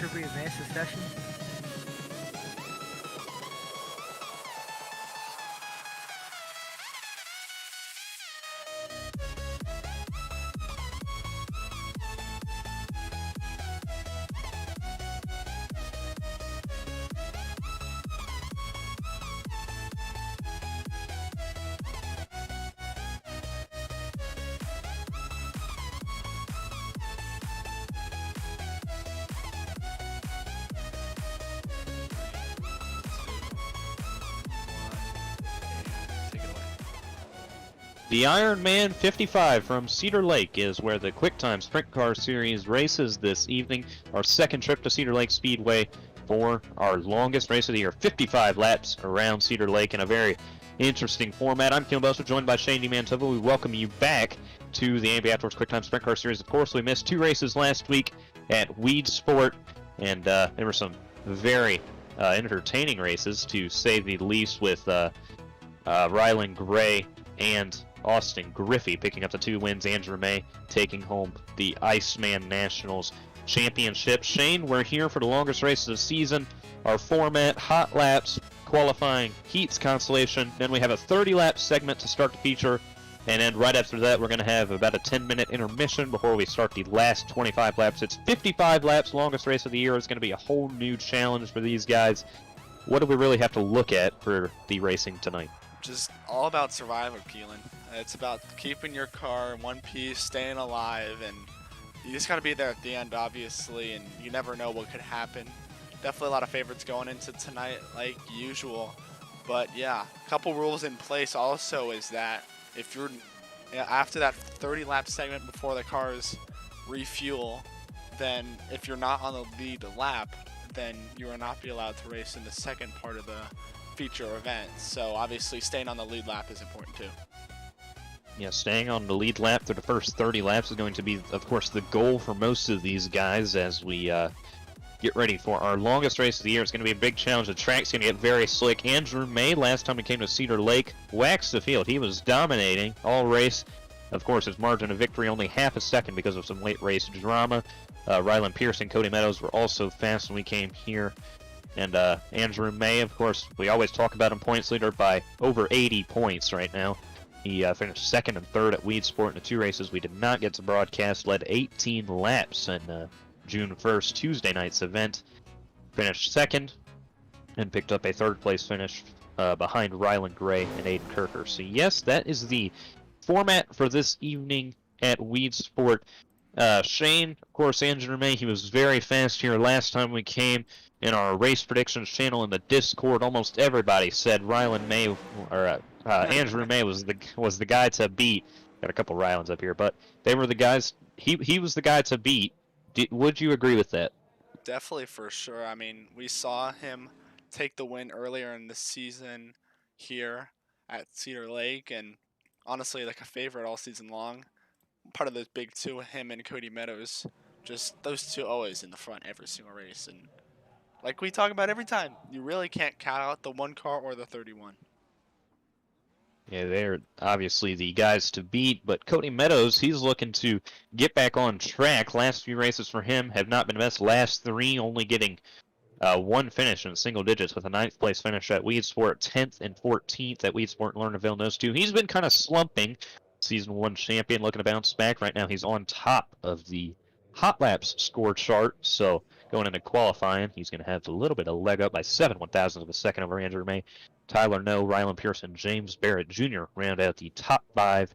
should we advance the session? The Ironman 55 from Cedar Lake is where the Quicktime Sprint Car Series races this evening. Our second trip to Cedar Lake Speedway for our longest race of the year, 55 laps around Cedar Lake in a very interesting format. I'm Kelan, Belsha, joined by Shane DiMantova. We welcome you back to the AMB Outdoors Quicktime Sprint Car Series. Of course, we missed two races last week at Weed Sport, and there were some very entertaining races, to say the least, with Rylan Gray and Austin Griffey picking up the 2 wins. Andrew May taking home the Iceman Nationals Championship. Shane, we're here for the longest race of the season. Our format: hot laps, qualifying, heats, consolation. Then we have a 30-lap segment to start the feature. And then right after that, we're going to have about a 10-minute intermission before we start the last 25 laps. It's 55 laps, longest race of the year. It's going to be a whole new challenge for these guys. What do we really have to look at for the racing tonight? Just all about survival, Kelan. It's about keeping your car in one piece, staying alive, and you just got to be there at the end, obviously, and you never know what could happen. Definitely a lot of favorites going into tonight, like usual. But yeah, a couple rules in place also is that if you're after that 30-lap segment before the cars refuel, then if you're not on the lead lap, then you will not be allowed to race in the second part of the feature event. So obviously staying on the lead lap is important too. Yeah, staying on the lead lap through the first 30 laps is going to be, of course, the goal for most of these guys as we get ready for our longest race of the year. It's going to be a big challenge. The track's going to get very slick. Andrew May, last time he came to Cedar Lake, waxed the field. He was dominating all race. Of course, his margin of victory only half a second because of some late race drama. Rylan Pierce and Cody Meadows were also fast when we came here. And Andrew May, of course, we always talk about him points leader by over 80 points right now. He finished second and third at Weed Sport in the 2 races we did not get to broadcast, led 18 laps in June 1st, Tuesday night's event. Finished second and picked up a 3rd place finish behind Rylan Gray and Aiden Kirker. So yes, that is the format for this evening at Weed Sport. Shane, of course, Andrew May, he was very fast here last time we came. In our race predictions channel in the Discord, almost everybody said Rylan May, or Andrew May was the guy to beat. Got a couple Rylans up here, but they were the guys. He was the guy to beat. Would you agree with that? Definitely, for sure. I mean, we saw him take the win earlier in the season here at Cedar Lake, and honestly, like a favorite all season long. Part of those big 2, him and Cody Meadows, just those 2 always in the front every single race. And like we talk about every time, you really can't count out the 1 car or the 31. Yeah, they're obviously the guys to beat, but Cody Meadows, he's looking to get back on track. Last few races for him have not been best. Last 3 only getting 1 finish in single digits with a 9th place finish at Weed Sport, 10th and 14th at Weed Sport and Lernerville. Those 2. He's been kind of slumping. Season 1 champion, looking to bounce back. Right now he's on top of the hot laps score chart, so going into qualifying, he's going to have a little bit of leg up by 7/1000 of a second over Andrew May. Tyler No, Rylan Pierce, and James Barrett Jr. round out the top 5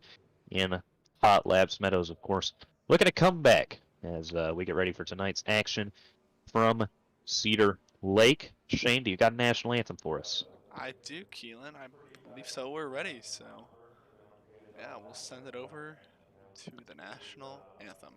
in hot laps. Meadows, of course, looking to come back as we get ready for tonight's action from Cedar Lake. Shane, do you got a national anthem for us? I do, Kelan. I believe so. We're ready. So, yeah, we'll send it over to the national anthem.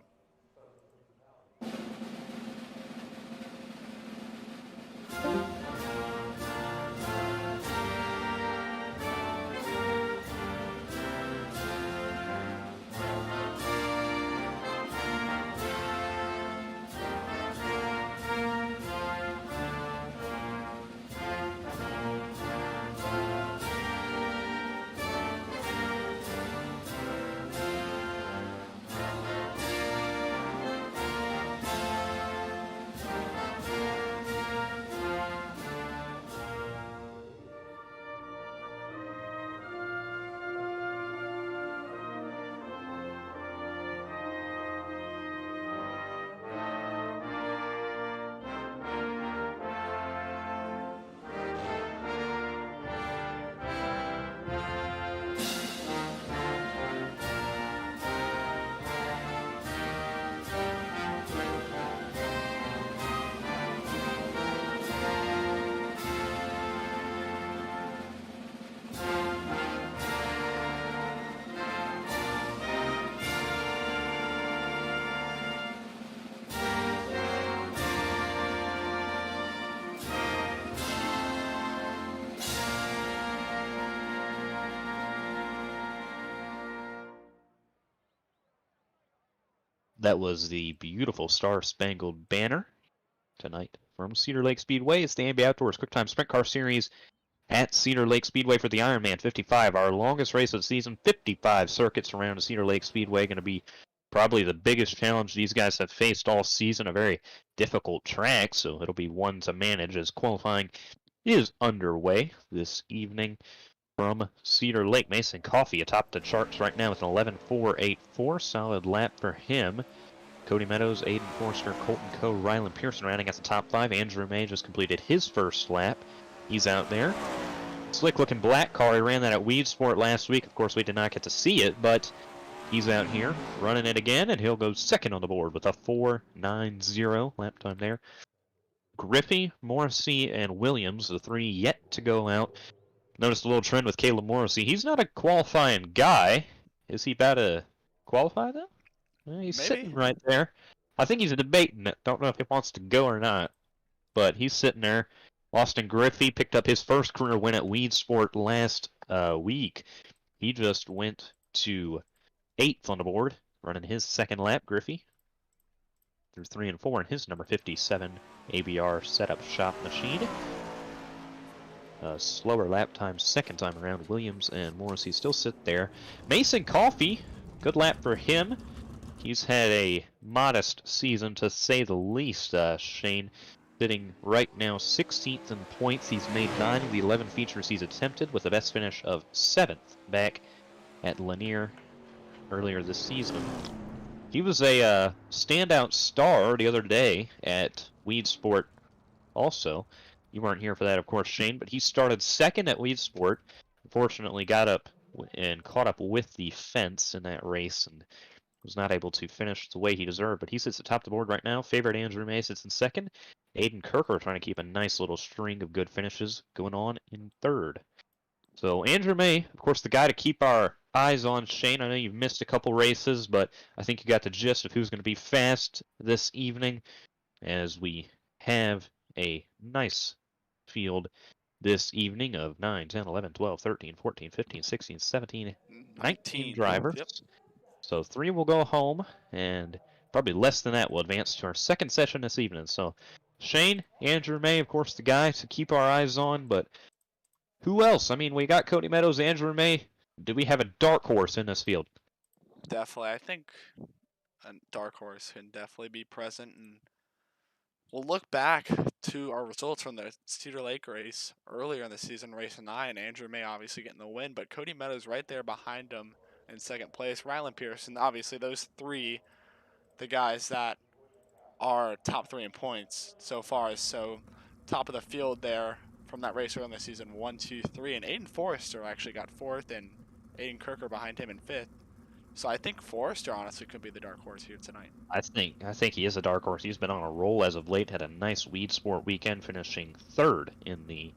That was the beautiful Star Spangled Banner tonight from Cedar Lake Speedway. It's the AMB Outdoors Quicktime Sprint Car Series at Cedar Lake Speedway for the Ironman 55, our longest race of the season. 55 circuits around Cedar Lake Speedway, going to be probably the biggest challenge these guys have faced all season. A very difficult track, so it'll be one to manage as qualifying is underway this evening from Cedar Lake. Mason Coffey atop the charts right now with an 11.484. Solid lap for him. Cody Meadows, Aiden Forster, Colton Coe, Rylan Pearson rounding out the top 5. Andrew May just completed his first lap. He's out there. Slick looking black car. He ran that at Weed Sport last week. Of course, we did not get to see it, but he's out here running it again, and he'll go second on the board with a 4.90 lap time there. Griffey, Morrissey, and Williams, the three yet to go out. Noticed a little trend with Caleb Morrissey. He's not a qualifying guy. Is he about to qualify, though? He's Maybe. sitting right there. I think he's debating it. Don't know if he wants to go or not, but he's sitting there. Austin Griffey picked up his first career win at Weed Sport last week. He just went to 8th on the board, running his second lap. Griffey through 3 and 4 in his number 57 ABR setup shop machine. Slower lap time second time around. Williams and Morrissey still sit there. Mason Coffey, good lap for him. He's had a modest season, to say the least, Shane. Sitting right now 16th in points. He's made 9 of the 11 features he's attempted, with the best finish of 7th back at Lanier earlier this season. He was a standout star the other day at Weed Sport also. You weren't here for that, of course, Shane, but he started second at Weed Sport. Unfortunately, got up and caught up with the fence in that race and was not able to finish the way he deserved, but he sits atop the board right now. Favorite Andrew May sits in second. Aiden Kirker trying to keep a nice little string of good finishes going on in third. So Andrew May, of course, the guy to keep our eyes on. Shane, I know you've missed a couple races, but I think you got the gist of who's going to be fast this evening, as we have a nice field this evening of 9, 10, 11, 12, 13, 14, 15, 16, 17, 19 drivers. Yep. So 3 will go home, and probably less than that will advance to our second session this evening. So Shane, Andrew May, of course, the guy to keep our eyes on, but who else? I mean, we got Cody Meadows, Andrew May. Do we have a dark horse in this field? Definitely. I think a dark horse can definitely be present, and we'll look back to our results from the Cedar Lake race earlier in the season, race 9. Andrew May obviously getting the win, but Cody Meadows right there behind him in second place. Rylan Pearson, obviously those 3, the guys that are top 3 in points so far. So top of the field there from that race earlier in the season, 1, 2, 3. And Aiden Forrester actually got 4th, and Aiden Kirker behind him in 5th. So I think Forrester honestly could be the dark horse here tonight. I think he is a dark horse. He's been on a roll as of late. Had a nice Weed Sport weekend, finishing 3rd in the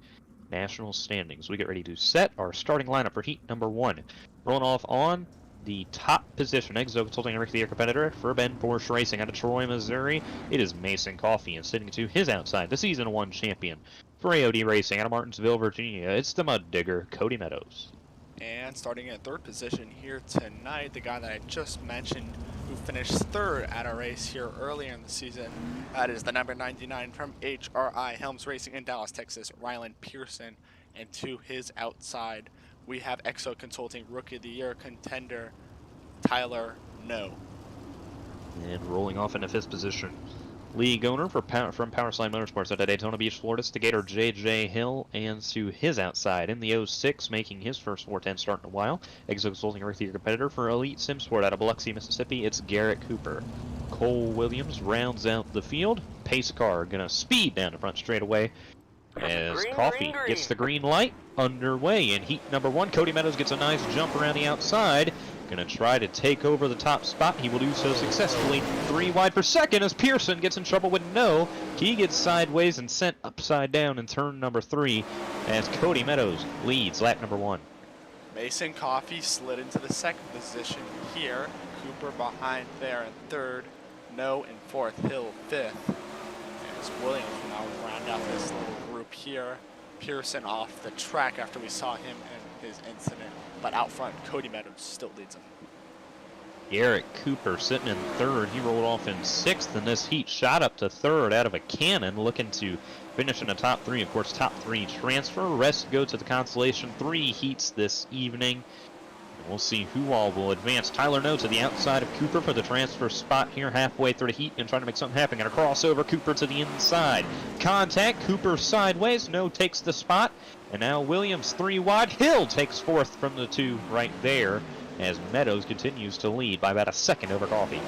national standings. We get ready to set our starting lineup for heat number 1. Rolling off on the top position, Exo Consulting and Rick, competitor for Ben Porsche Racing out of Troy, Missouri. It is Mason Coffey, and sitting to his outside, the Season 1 champion for AOD Racing out of Martinsville, Virginia. It's the Mud Digger, Cody Meadows. And starting in 3rd position here tonight, the guy that I just mentioned, who finished 3rd at a race here earlier in the season, that is the number 99 from HRI Helms Racing in Dallas, Texas, Rylan Pearson. And to his outside, we have Exo Consulting Rookie of the Year contender, Tyler No. And rolling off into 5th position, Lee Goner from Powerslide Motorsports out of Daytona Beach, Florida, Gator JJ Hill, and to his outside in the 06, making his first 410 start in a while, Exo Consulting Rookie competitor for Elite Sim Sport out of Biloxi, Mississippi, it's Garrett Cooper. Cole Williams rounds out the field. Pace car gonna speed down the front straightaway as Coffey gets the green light underway in heat number 1. Cody Meadows gets a nice jump around the outside. Gonna try to take over the top spot. He will do so successfully. 3 wide per second as Pearson gets in trouble with No. He gets sideways and sent upside down in turn number 3 as Cody Meadows leads lap number 1. Mason Coffey slid into the 2nd position here. Cooper behind there in 3rd. No in 4th. Hill 5th. As Williams will now round out this little group here. Pearson off the track after we saw him in his incident, but out front, Cody Meadows still leads him. Garrett Cooper sitting in third. He rolled off in sixth in this heat, shot up to third out of a cannon, looking to finish in the top three. Of course, top three transfer. Rest go to the consolation. 3 heats this evening. And we'll see who all will advance. Tyler No to the outside of Cooper for the transfer spot here, halfway through the heat, and trying to make something happen. Got a crossover, Cooper to the inside. Contact, Cooper sideways. No takes the spot. And now Williams 3 wide. Hill takes fourth from the 2 right there, as Meadows continues to lead by about a second over Coffee.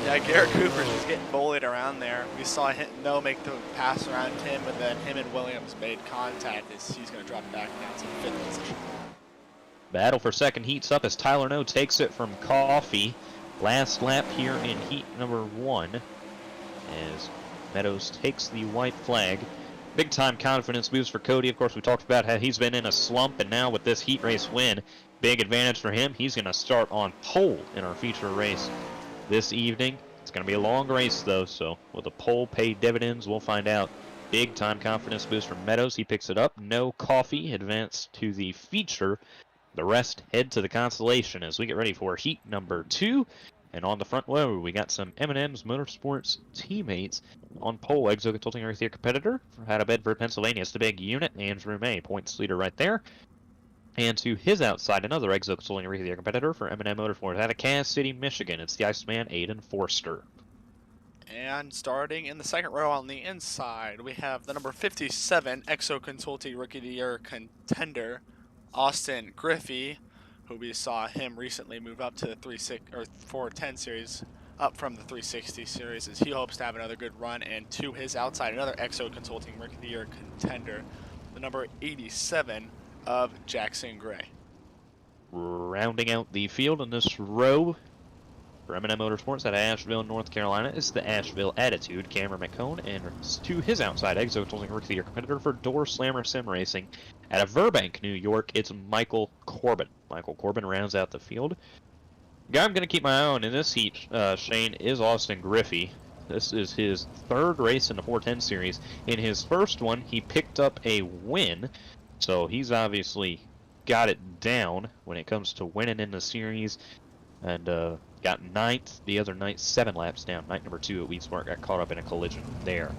Yeah, Garrett Cooper's just getting bullied around there. We saw No make the pass around him, and then him and Williams made contact as he's going to drop back down to the 5th position. Battle for second heats up as Tyler No takes it from Coffee. Last lap here in heat number 1 as Meadows takes the white flag. Big time confidence boost for Cody. Of course, we talked about how he's been in a slump, and now with this heat race win, big advantage for him. He's going to start on pole in our feature race this evening. It's going to be a long race, though, so will the pole pay dividends? We'll find out. Big time confidence boost from Meadows. He picks it up. No Coffee advanced to the feature. The rest head to the consolation as we get ready for heat number 2. And on the front row, we got some M&M's Motorsports teammates on pole. Exo Consulting right there, competitor out of Bedford, Pennsylvania. It's the big unit. Andrew May, points leader right there. And to his outside, another Exo Consulting right there, competitor for M&M Motorsports out of Cass City, Michigan. It's the Iceman, Aiden Forster. And starting in the second row on the inside, we have the number 57 Exo Consulting Rookie of the Year contender, Austin Griffey, who we saw him recently move up to the 410 series, up from the 360 series, as he hopes to have another good run. And to his outside, another Exo Consulting Rookie of the Year contender, the number 87 of Jackson Gray. Rounding out the field in this row for M&M Motorsports out of Asheville, North Carolina, is the Asheville Attitude, Cameron McCone, and to his outside, Exo Consulting Rookie of the Year competitor for Door Slammer Sim Racing out of Burbank, New York, it's Michael Corbin. Michael Corbin rounds out the field. The guy I'm going to keep my eye on in this heat, Shane, is Austin Griffey. This is his 3rd race in the 410 series. In his first one, he picked up a win, so he's obviously got it down when it comes to winning in the series, and got 9th the other night, 7 laps down. Night number 2 at Weedspark got caught up in a collision there.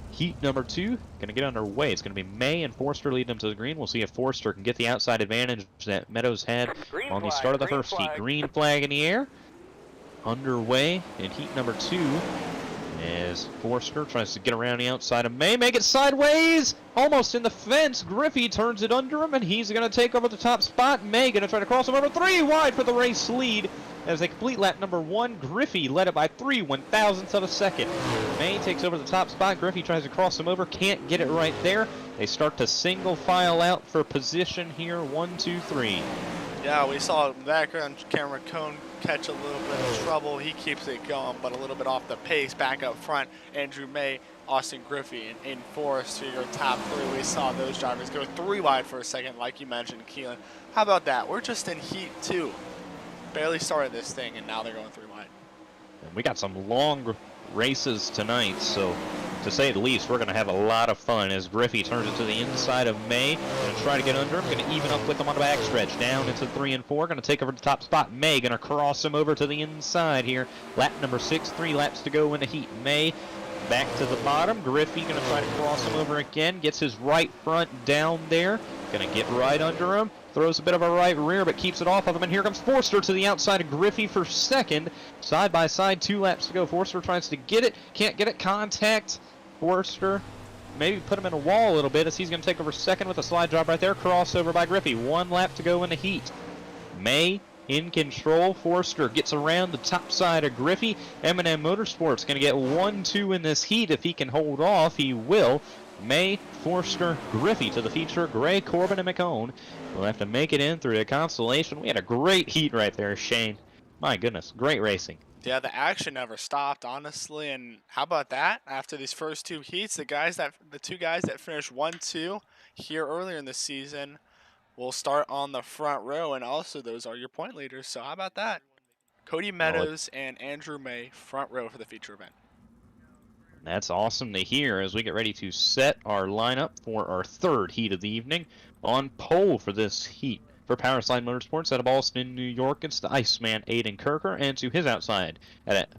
Heat number 2, going to get underway. It's going to be May and Forster leading them to the green. We'll see if Forster can get the outside advantage that Meadows had on the start of the first heat. Green flag in the air. Underway in heat number 2 as Forster tries to get around the outside of May. Make it sideways! Almost in the fence. Griffey turns it under him, and he's going to take over the top spot. May going to try to cross him over. 3 wide for the race lead. As they complete lap number 1, Griffey led it by 3/1000ths of a second. May takes over the top spot. Griffey tries to cross him over, can't get it right there. They start to single file out for position here. 1, 2, 3. Yeah, we saw background Cameron Cone catch a little bit of trouble. He keeps it going, but a little bit off the pace. Back up front, Andrew May, Austin Griffey, and in Forrest, your top 3. We saw those drivers go 3 wide for a second, like you mentioned, Kelan. How about that? We're just in heat 2. Barely started this thing, and now they're going 3 wide. And we got some long races tonight, so to say the least, we're going to have a lot of fun as Griffey turns it to the inside of May. Going to try to get under him. Going to even up with him on the backstretch. Down into 3 and 4. Going to take over the top spot. May going to cross him over to the inside here. Lap number 6. 3 laps to go in the heat. May back to the bottom. Griffey going to try to cross him over again. Gets his right front down there. Going to get right under him. Throws a bit of a right rear, but keeps it off of him. And here comes Forster to the outside of Griffey for second. Side by side, 2 laps to go. Forster tries to get it. Can't get it. Contact. Forster maybe put him in a wall a little bit as he's going to take over second with a slide job right there. Crossover by Griffey. 1 lap to go in the heat. May in control. Forster gets around the top side of Griffey. M&M Motorsports going to get 1-2 in this heat. If he can hold off, he will. May, Forster, Griffey to the feature. Gray, Corbin, and McCone will have to make it in through the consolation. We had a great heat right there, Shane. My goodness, great racing. Yeah, the action never stopped, honestly. And how about that? After these first 2 heats, the 2 guys that finished 1-2 here earlier in the season will start on the front row, and also those are your point leaders. So how about that? Cody Meadows and Andrew May, front row for the feature event. That's awesome to hear as we get ready to set our lineup for our 3rd heat of the evening. On pole for this heat, For Powerslide Motorsports out of Boston, New York, it's the Iceman Aiden Kirker, and to his outside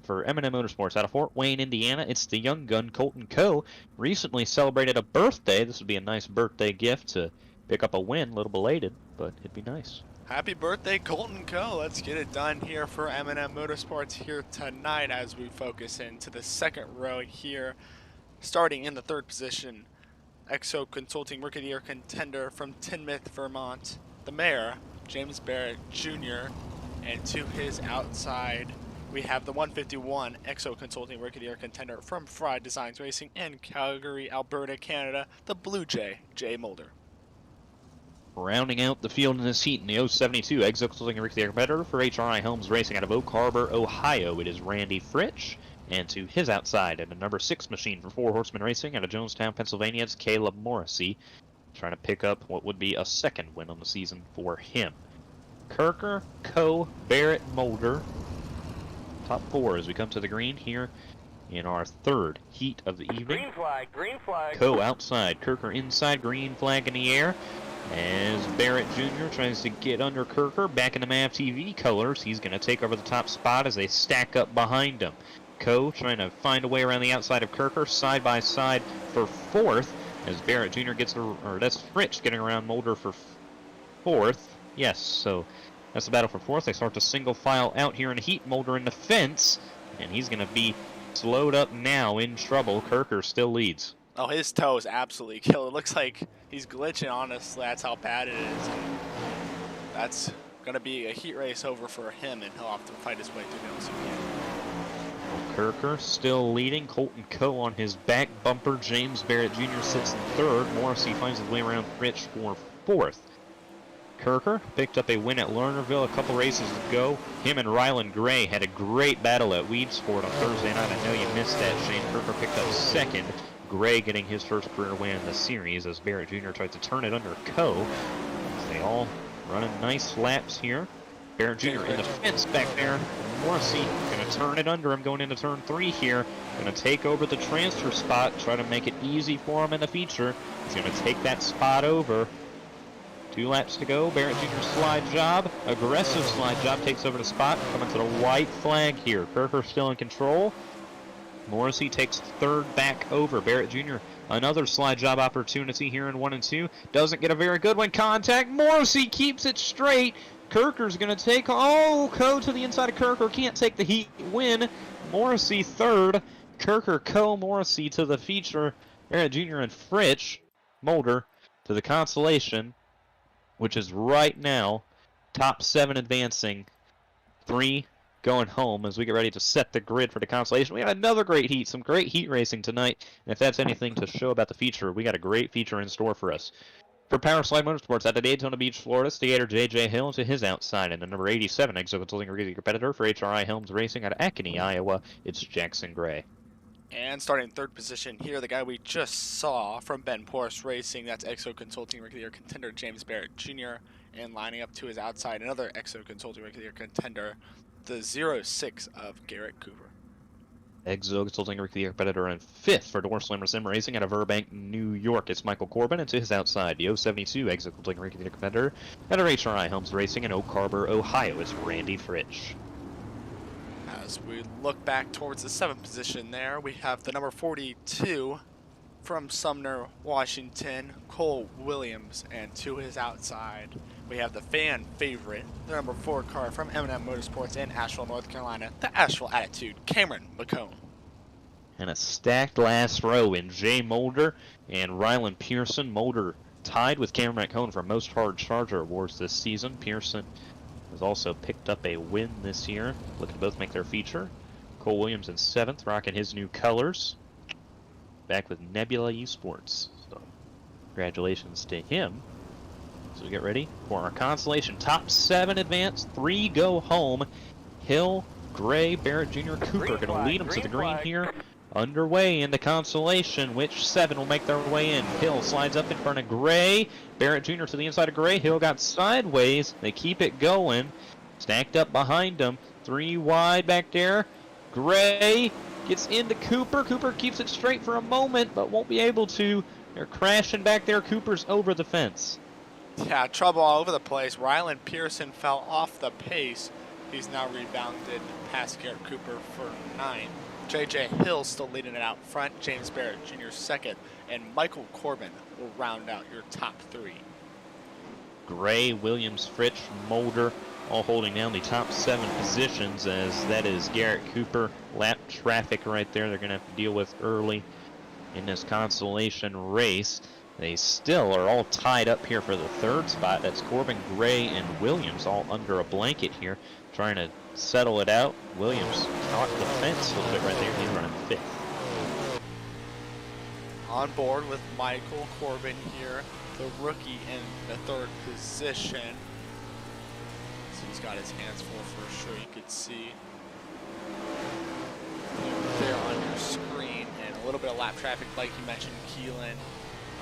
for M&M Motorsports out of Fort Wayne, Indiana, it's the young gun Colton Coe. Recently celebrated a birthday. This would be a nice birthday gift to pick up a win, a little belated, but it'd be nice. Happy birthday, Colton Coe. Let's get it done here for M&M Motorsports here tonight as we focus into the second row here. Starting in the third position, Exo Consulting Rookie of the Year contender from Tinmouth, Vermont, the mayor, James Barrett Jr., and to his outside, we have the 151 Exo Consulting Rookie of the Year contender from Fry Designs Racing in Calgary, Alberta, Canada, the Blue Jay, Jay Mulder. Rounding out the field in this heat in the 072 Exo Consulting Rookie of the Year competitor for HRI Helms Racing out of Oak Harbor, Ohio, it is Randy Fritsch. And to his outside, and the number 6 machine for Four Horsemen Racing out of Jonestown, Pennsylvania, it's Caleb Morrissey, trying to pick up what would be a second win on the season for him. Kirker, Coe, Barrett, Mulder, top 4 as we come to the green here in our third heat of the evening. Green flag, green flag. Coe outside, Kirker inside, green flag in the air. As Barrett Jr. tries to get under Kirker, back in the MAV TV colors, he's going to take over the top spot as they stack up behind him. Coe trying to find a way around the outside of Kirker, side by side for fourth, as Barrett Jr. gets, or that's Fritsch getting around Mulder for fourth. Yes, so that's the battle for fourth. They start to single file out here in the heat. Mulder in the fence, and he's going to be slowed up now, in trouble. Kirker still leads. Oh, his toe is absolutely killer. It looks like he's glitching, honestly. That's how bad it is. And that's going to be a heat race over for him, and he'll have to fight his way through the LCP. Kirker still leading. Colton Coe on his back bumper. James Barrett Jr. sits in third. Morrissey finds his way around Fritsch for fourth. Kirker picked up a win at Lernerville a couple races ago. Him and Ryland Gray had a great battle at Weedsport on Thursday night. I know you missed that. Shane Kirker picked up second. Gray getting his first career win in the series as Barrett Jr. tried to turn it under Coe. They all running nice laps here. Barrett Jr. in the fence back there. Morrissey going to turn it under him going into turn 3 here. Going to take over the transfer spot, try to make it easy for him in the feature. He's going to take that spot over. 2 laps to go. Barrett Jr. slide job. Aggressive slide job takes over the spot. Coming to the white flag here. Kirker still in control. Morrissey takes third back over. Barrett Jr. another slide job opportunity here in 1 and 2. Doesn't get a very good one. Contact. Morrissey keeps it straight. Kirker's going to take, Coe to the inside of Kirker, can't take the heat win. Morrissey third, Kirker, Coe, Morrissey to the feature. Barrett Jr. and Fritsch, Mulder to the consolation, which is right now top 7 advancing, 3 going home as we get ready to set the grid for the consolation. We got another great heat, some great heat racing tonight, and if that's anything to show about the feature, we got a great feature in store for us. For Powerslide Motorsports out of Daytona Beach, Florida, Theater J.J. Hill to his outside, and the number 87 Exo Consulting Rookie competitor for HRI Helms Racing out of Acony, Iowa, it's Jackson Gray. And starting in third position here, the guy we just saw from Ben Porsche Racing, that's Exo Consulting Rookie of the Year contender James Barrett Jr., and lining up to his outside, another Exo Consulting Rookie of the Year contender, the 06 of Garrett Cooper. Exo Consulting Rookie of the Year competitor in 5th for Door Slammer Sim Racing out of Burbank, New York. It's Michael Corbin, and to his outside, the 072 Exo Consulting Rookie of the Year competitor out of HRI Helms Racing in Oak Harbor, Ohio. It's Randy Fritsch. As we look back towards the 7th position there, we have the number 42 from Sumner, Washington, Cole Williams, and to his outside, we have the fan favorite, the number 4 car from M&M Motorsports in Asheville, North Carolina, the Asheville Attitude, Cameron McCone. And a stacked last row in Jay Mulder and Ryland Pearson. Mulder tied with Cameron McCone for most hard charger awards this season. Pearson has also picked up a win this year. Looking to both make their feature. Cole Williams in 7th, rocking his new colors. Back with Nebula Esports. So, congratulations to him. So we get ready for our consolation. Top 7 advance, 3 go home. Hill, Gray, Barrett Jr., Cooper going to lead them to the green here. Underway in the consolation, which 7 will make their way in. Hill slides up in front of Gray. Barrett Jr. to the inside of Gray. Hill got sideways. They keep it going. Stacked up behind them. 3 wide back there. Gray gets into Cooper. Cooper keeps it straight for a moment, but won't be able to. They're crashing back there. Cooper's over the fence. Yeah, trouble all over the place. Rylan Pearson fell off the pace. He's now rebounded past Garrett Cooper for 9. J.J. Hill still leading it out front. James Barrett Jr. second. And Michael Corbin will round out your top 3. Gray, Williams, Fritsch, Mulder all holding down the top 7 positions, as that is Garrett Cooper. Lap traffic right there they're going to have to deal with early in this consolation race. They still are all tied up here for the 3rd spot. That's Corbin, Gray, and Williams all under a blanket here, trying to settle it out. Williams caught the fence a little bit right there. He's running 5th. On board with Michael Corbin here, the rookie in the 3rd position. So he's got his hands full for sure. You could see there on your screen, and a little bit of lap traffic, like you mentioned, Kelan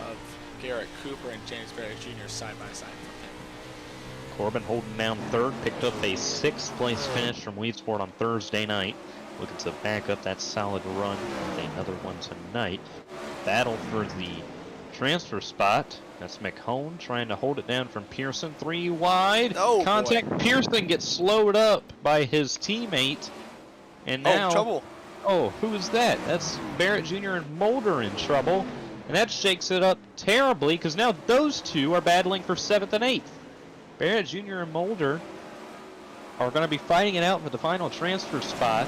of Garrett Cooper and James Barrett Jr. side by side from him. Corbin holding down 3rd, picked up a 6th place finish from Weedsport on Thursday night. Looking to back up that solid run with another one tonight. Battle for the transfer spot. That's McHone trying to hold it down from Pearson. 3 wide. Oh, contact. boy. Pearson gets slowed up by his teammate. And now... Oh, trouble. Oh, who is that? That's Barrett Jr. and Mulder in trouble. And that shakes it up terribly, because now those two are battling for 7th and 8th. Barrett Jr. and Mulder are going to be fighting it out for the final transfer spot,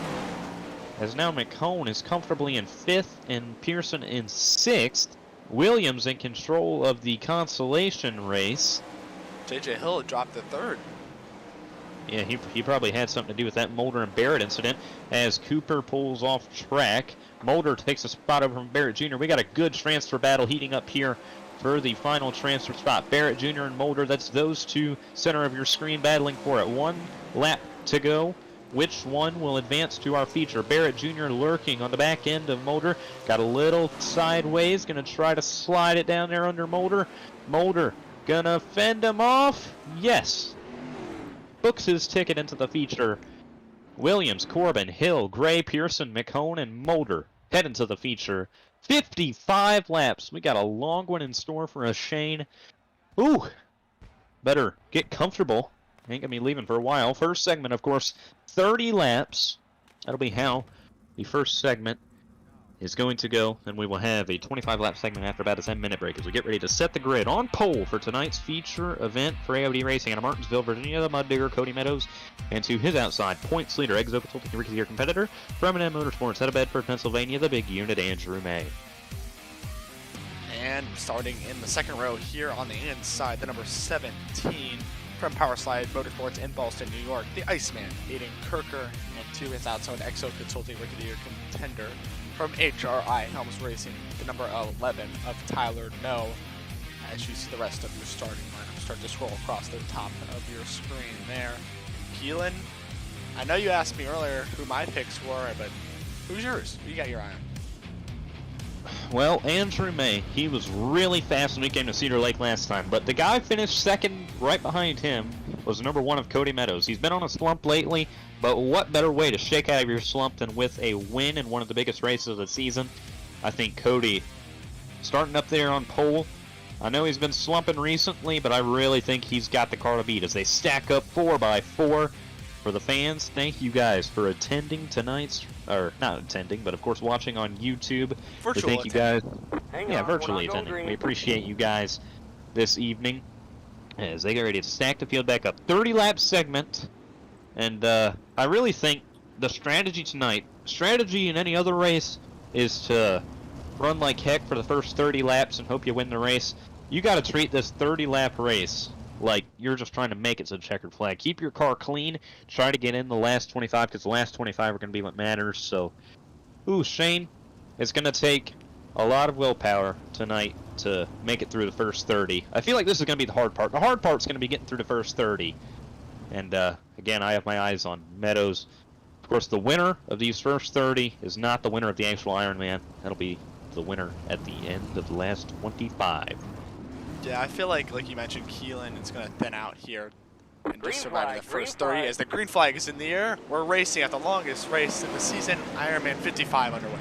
as now McHone is comfortably in 5th and Pearson in 6th. Williams in control of the consolation race. J.J. Hill dropped the 3rd. Yeah, he probably had something to do with that Mulder and Barrett incident, as Cooper pulls off track. Mulder takes a spot over from Barrett Jr. We got a good transfer battle heating up here for the final transfer spot. Barrett Jr. and Mulder, that's those two center of your screen battling for it. 1 lap to go. Which one will advance to our feature? Barrett Jr. lurking on the back end of Mulder. Got a little sideways. Going to try to slide it down there under Mulder. Mulder going to fend him off. Yes. Books his ticket into the feature. Williams, Corbin, Hill, Gray, Pearson, McHone, and Mulder head into the feature. 55 laps. We got a long one in store for us, Shane. Ooh. Better get comfortable. Ain't gonna be leaving for a while. First segment, of course, 30 laps. That'll be how the first segment is going to go. Then we will have a 25-lap segment after about a 10-minute break as we get ready to set the grid on pole for tonight's feature event for AOD Racing out of Martinsville, Virginia, the Mud Digger, Cody Meadows, and to his outside, points leader, Exo Consulting, Ricky, your competitor, from M&M Motorsports out of Bedford, Pennsylvania, the big unit, Andrew May. And starting in the 2nd row here on the inside, the number 17 from Powerslide Motorsports in Boston, New York, the Iceman, Aiden Kirker, and to his outside, Exo Consulting, Ricky, your contender. From HRI Helms Racing, the number 11 of Tyler No. As you see the rest of your starting lineup start to scroll across the top of your screen there. Kelan, I know you asked me earlier who my picks were, but who's yours? Who you got your eye on? Well, Andrew May, he was really fast when we came to Cedar Lake last time, but the guy finished 2nd right behind him was number 1 of Cody Meadows. He's been on a slump lately, but what better way to shake out of your slump than with a win in one of the biggest races of the season? I think Cody starting up there on pole. I know he's been slumping recently, but I really think he's got the car to beat as they stack up 4x4. For the fans, thank you guys for attending tonight's, or not attending, but of course watching on YouTube. Virtual thank you guys. Hang on, Virtually attending. We appreciate you guys this evening as they get ready to stack the field back up. 30-lap segment, and I really think the strategy tonight, strategy in any other race, is to run like heck for the first 30 laps and hope you win the race. You got to treat this 30-lap race like you're just trying to make it to the checkered flag. Keep your car clean. Try to get in the last 25, because the last 25 are going to be what matters. So, Shane, it's going to take a lot of willpower tonight to make it through the first 30. I feel like this is going to be the hard part. The hard part's going to be getting through the first 30. And, again, I have my eyes on Meadows. Of course, the winner of these first 30 is not the winner of the actual Ironman. That'll be the winner at the end of the last 25. Yeah, I feel like you mentioned, Kelan is going to thin out here and just survive the first 30. As the green flag is in the air, we're racing at the longest race in the season, Ironman 55 underway.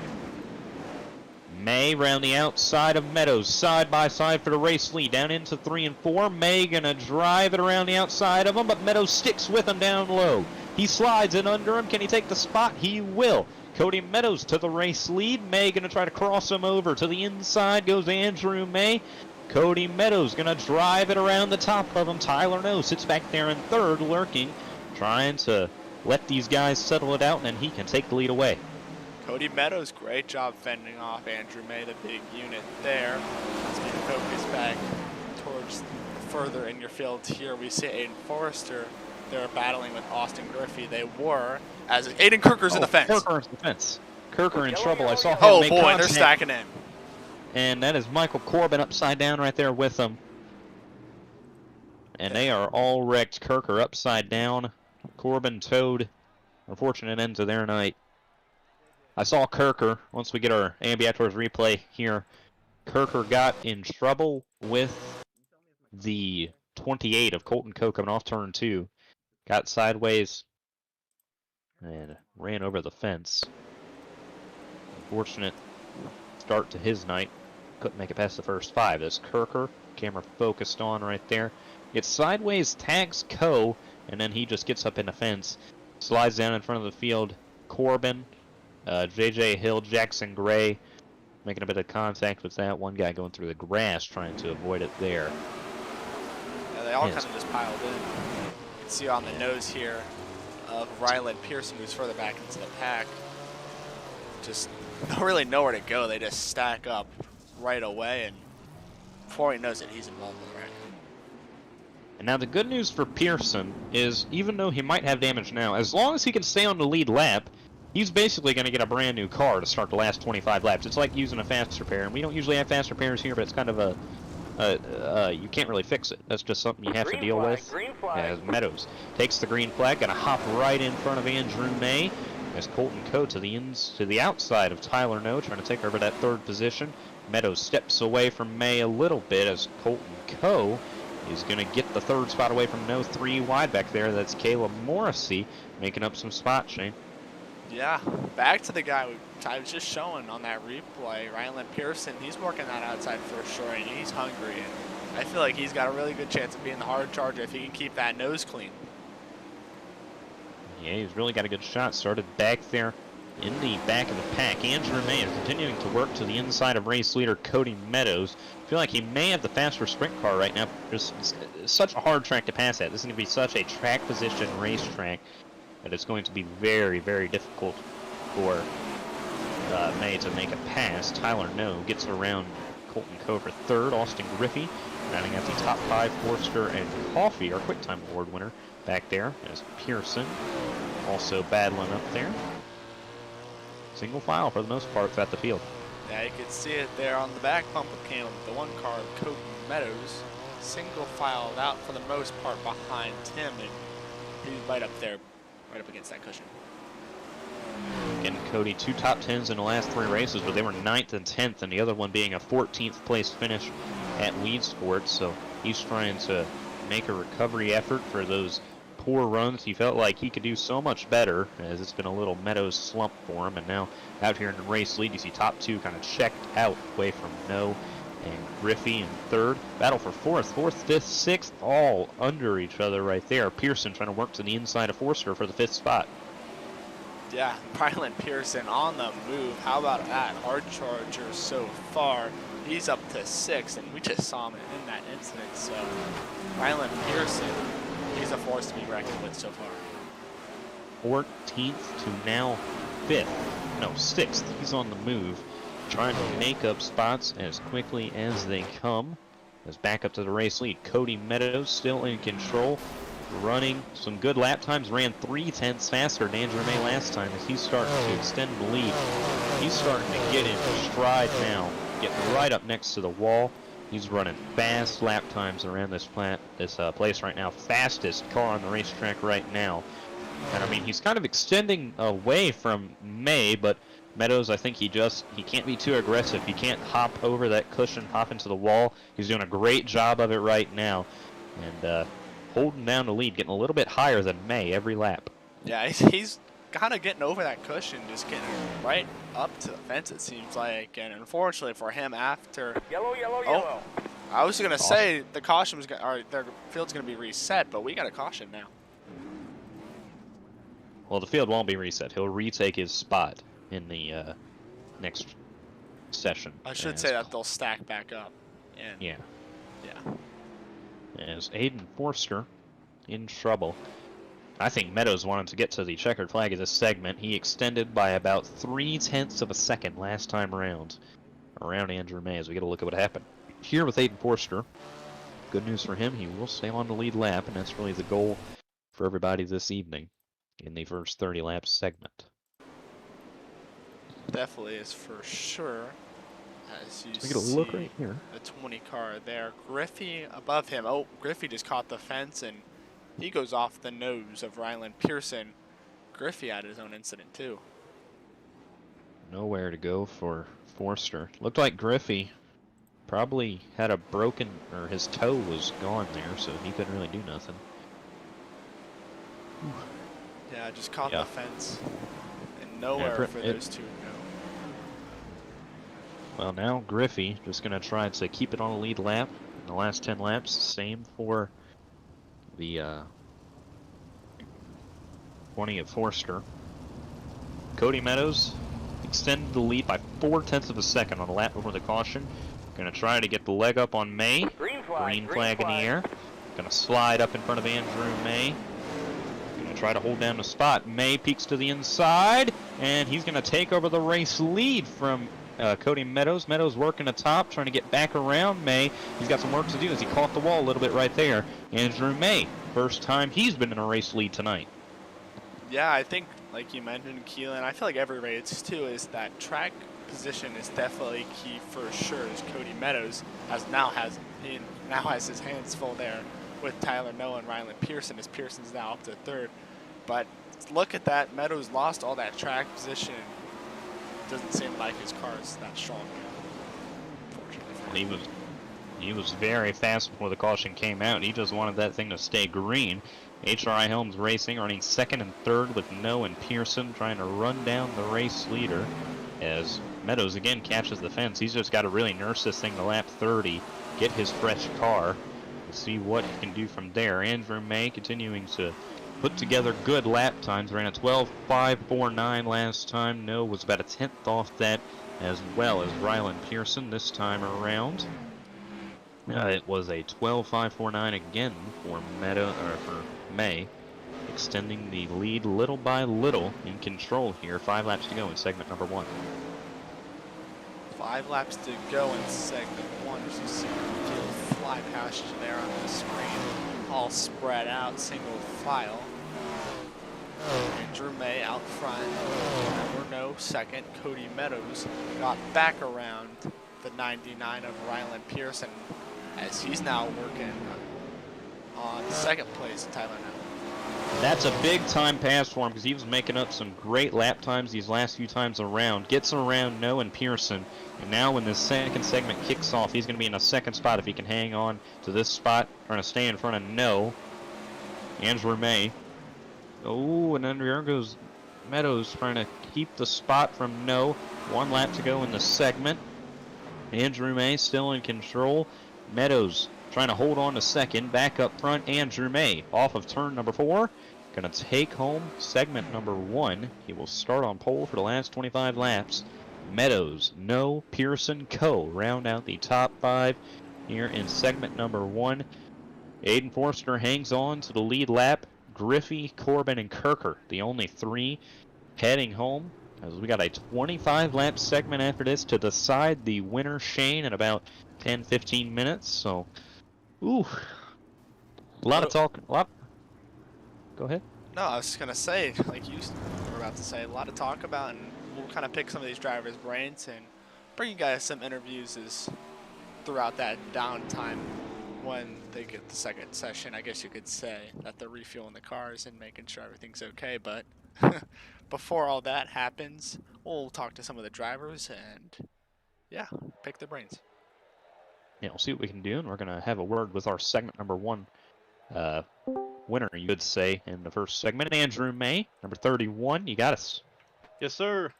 May round the outside of Meadows, side by side for the race lead, down into 3 and 4. May gonna drive it around the outside of him, but Meadows sticks with him down low. He slides in under him. Can he take the spot? He will. Cody Meadows to the race lead. May gonna try to cross him over. To the inside goes Andrew May. Cody Meadows gonna drive it around the top of him. Tyler No sits back there in third, lurking, trying to let these guys settle it out, and then he can take the lead away. Cody Meadows, great job fending off Andrew May, the big unit there. Let's make focus back towards further in your field here. We see Aiden Forrester. They're battling with Austin Griffey. They were, as Aiden Kirker's in the fence. Kirker's in the fence. Kirker in trouble. I saw him Oh make boy, contact. they're stacking in. And that is Michael Corbin upside down right there with them. And they are all wrecked. Kirker upside down. Corbin towed. Unfortunate end to their night. I saw Kirker, once we get our AMB Outdoors replay here, Kirker got in trouble with the 28 of Colton Coe coming off turn 2. Got sideways and ran over the fence. Unfortunate start to his night. Couldn't make it past the first 5. There's Kirker, camera focused on right there. Gets sideways, tags Coe, and then he just gets up in the fence. Slides down in front of the field. Corbin, JJ Hill, Jackson Gray, making a bit of contact with that. One guy going through the grass trying to avoid it there. Yeah, they all kind of just piled in. You can see on the nose here of Ryland Pearson, who's further back into the pack. Just don't really know where to go. They just stack up right away, and before he knows it, he's involved with the wreck. And now the good news for Pearson is, even though he might have damage now, as long as he can stay on the lead lap, he's basically going to get a brand new car to start the last 25 laps. It's like using a fast repair, and we don't usually have fast repairs here, but it's kind of you can't really fix it. That's just something you have to deal with. As Meadows takes the green flag, going to hop right in front of Andrew May. As Colton Coe to the outside of Tyler No, trying to take over that 3rd position. Meadows steps away from May a little bit as Colton Coe is going to get the 3rd spot away from No. 3 wide back there. That's Caleb Morrissey making up some spots, Shane. Yeah, back to the guy I was just showing on that replay, Ryland Pearson. He's working that outside for sure, and he's hungry. And I feel like he's got a really good chance of being the hard charger if he can keep that nose clean. Yeah, he's really got a good shot. Started back there in the back of the pack. Andrew May is continuing to work to the inside of race leader Cody Meadows. I feel like he may have the faster sprint car right now. Just such a hard track to pass at. This is going to be such a track position racetrack that it's going to be very, very difficult for May to make a pass. Tyler No gets around Colton Coe for 3rd. Austin Griffey rounding out the top 5. Forster and Coffey, our Quicktime Award winner, back there as Pearson also battling up there. Single file for the most part throughout the field. Yeah, you can see it there on the back bumper cam. The one car of Cody Meadows, single filed out for the most part behind Tim, and he's right up there, right up against that cushion. Again, Cody, 2 top 10s in the last 3 races, but they were 9th and 10th, and the other one being a 14th place finish at Weed Sports. So he's trying to make a recovery effort for those poor runs. He felt like he could do so much better, as it's been a little Meadows slump for him. And now out here in the race lead, you see top 2 kind of checked out away from No and Griffey in 3rd. Battle for 4th, 5th, 6th, all under each other right there. Pearson trying to work to the inside of Forster for the 5th spot. Yeah, Ryland Pearson on the move. How about that? Hard charger so far. He's up to 6th, and we just saw him in that incident. So Ryland Pearson, he's a force to be reckoned with so far. 14th to now 5th. No, 6th. He's on the move, trying to make up spots as quickly as they come. As back up to the race lead, Cody Meadows still in control, running some good lap times. Ran 3/10 faster than Andrew May last time as he's starting to extend the lead. He's starting to get into stride now, getting right up next to the wall. He's running fast lap times around this place right now. Fastest car on the racetrack right now. And I mean, he's kind of extending away from May, but Meadows, I think he can't be too aggressive. He can't hop over that cushion, hop into the wall. He's doing a great job of it right now. And holding down the lead, getting a little bit higher than May every lap. Yeah, he's kind of getting over that cushion, just getting right up to the fence, it seems like. And unfortunately for him, after Yellow. I was gonna say the caution was or their field's gonna be reset, but we got a caution now. Well, the field won't be reset. He'll retake his spot in the next session. I should say that they'll stack back up. And yeah. Yeah. As Aiden Forster in trouble. I think Meadows wanted to get to the checkered flag of this segment. He extended by about 0.3 of a second last time around Andrew May, as we get a look at what happened here with Aiden Forster. Good news for him. He will stay on the lead lap, and that's really the goal for everybody this evening in the first 30 laps segment. Definitely is for sure. As you we get a look right here. The 20 car there. Griffey above him. Oh, Griffey just caught the fence, and he goes off the nose of Ryland Pearson. Griffey had his own incident too. Nowhere to go for Forster. Looked like Griffey probably had a broken, or his toe was gone there, so he couldn't really do nothing. Yeah, just caught the fence. And nowhere for those two to go. Well, now Griffey just going to try to keep it on the lead lap in the last 10 laps. Same for the 20 of Forster. Cody Meadows extended the lead by 0.4 of a second on the lap before the caution. Going to try to get the leg up on May. Green flag In the air. Going to slide up in front of Andrew May. Going to try to hold down the spot. May peeks to the inside, and he's going to take over the race lead from Cody Meadows. Meadows working the top, trying to get back around May. He's got some work to do as he caught the wall a little bit right there. Andrew May, first time he's been in a race lead tonight. Yeah, I think, like you mentioned, Kelan, I feel like every race too is that track position is definitely key for sure. As Cody Meadows now has his hands full there with Tyler Noah and Ryland Pearson, as Pearson's now up to third. But look at that, Meadows lost all that track position. Doesn't seem like his car is that strong yet, unfortunately. He was very fast before the caution came out. He just wanted that thing to stay green. HRI Helms Racing running second and third with No and Pearson trying to run down the race leader as Meadows again catches the fence. He's just got to really nurse this thing to lap 30, get his fresh car, and see what he can do from there. Andrew May continuing to put together good lap times. Ran a 12.549 last time. No was about a 10th off that, as well as Ryland Pearson this time around. It was a 12.549 again for May, extending the lead little by little, in control here. 5 laps to go in segment number 1. 5 laps to go in segment 1. As you see the field fly past you there on the screen, all spread out, single file. Andrew May out front, number No second. Cody Meadows got back around the 99 of Ryland Pearson, as he's now working on second place, Tyler Noah. That's a big time pass for him because he was making up some great lap times these last few times around. Gets around No and Pearson, and now when this second segment kicks off, he's going to be in a second spot if he can hang on to this spot. Trying to stay in front of No. Andrew May. Oh, and then there goes Meadows trying to keep the spot from No. 1 lap to go in the segment. Andrew May still in control. Meadows trying to hold on to second. Back up front, Andrew May off of turn number 4. Going to take home segment number 1. He will start on pole for the last 25 laps. Meadows, No, Pearson, Co. round out the top 5 here in segment number 1. Aiden Forster hangs on to the lead lap. Griffey, Corbin, and Kirker, the only 3 heading home, as we got a 25-lap segment after this to decide the winner, Shane, in about 10-15 minutes. So, ooh, a lot of talk. Go ahead. No, I was just going to say, like you were about to say, a lot of talk about, and we'll kind of pick some of these drivers' brains and bring you guys some interviews throughout that downtime when they get the second session. I guess you could say that they're refueling the cars and making sure everything's okay, but before all that happens, we'll talk to some of the drivers and, yeah, pick their brains. Yeah, we'll see what we can do, and we're going to have a word with our segment number 1 winner, you could say, in the first segment. Andrew May, number 31, you got us. Yes, sir.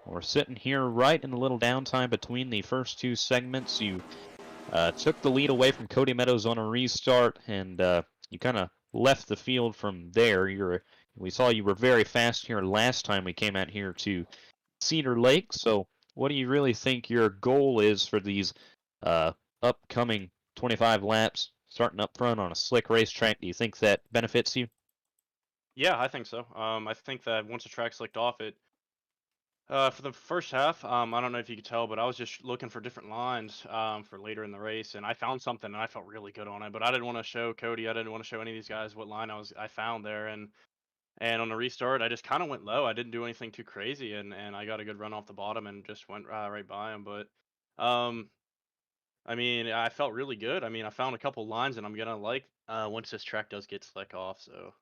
We're sitting here right in the little downtime between the first two segments. You took the lead away from Cody Meadows on a restart, and you kind of left the field from there. We saw you were very fast here last time we came out here to Cedar Lake. So, what do you really think your goal is for these upcoming 25 laps, starting up front on a slick racetrack? Do you think that benefits you? Yeah, I think so. I think that once the track slicked off, it for the first half, I don't know if you could tell, but I was just looking for different lines for later in the race, and I found something, and I felt really good on it. But I didn't want to show Cody, I didn't want to show any of these guys what line I found there, and on the restart, I just kind of went low. I didn't do anything too crazy, and I got a good run off the bottom and just went right by him. But I mean, I felt really good. I mean, I found a couple lines, and I'm gonna like once this track does get slick off. So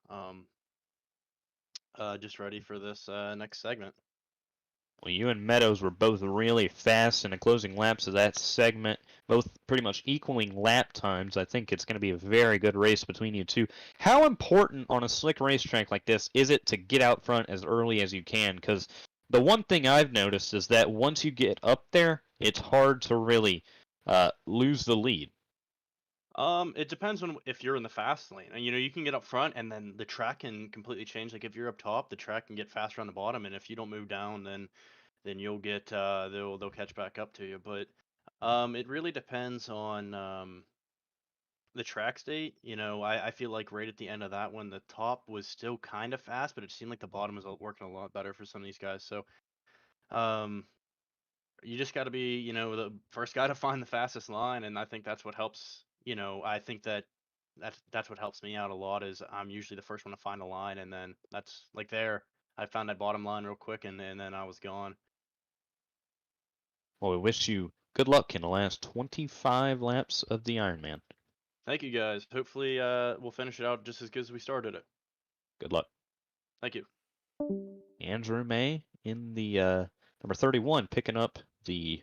just ready for this next segment. Well, you and Meadows were both really fast in the closing laps of that segment, both pretty much equaling lap times. I think it's going to be a very good race between you two. How important on a slick racetrack like this is it to get out front as early as you can? Because the one thing I've noticed is that once you get up there, it's hard to really lose the lead. It depends on if you're in the fast lane. And, you can get up front, and then the track can completely change. Like if you're up top, the track can get faster on the bottom, and if you don't move down, then you'll get they'll catch back up to you. But it really depends on the track state. I feel like right at the end of that one, the top was still kind of fast, but it seemed like the bottom was working a lot better for some of these guys. So um, you just got to be, the first guy to find the fastest line, and I think that's what helps. I think that's what helps me out a lot is I'm usually the first one to find a line, and then that's like there. I found that bottom line real quick, and then I was gone. Well, we wish you good luck in the last 25 laps of the Ironman. Thank you guys. Hopefully, we'll finish it out just as good as we started it. Good luck. Thank you. Andrew May in the number 31, picking up the,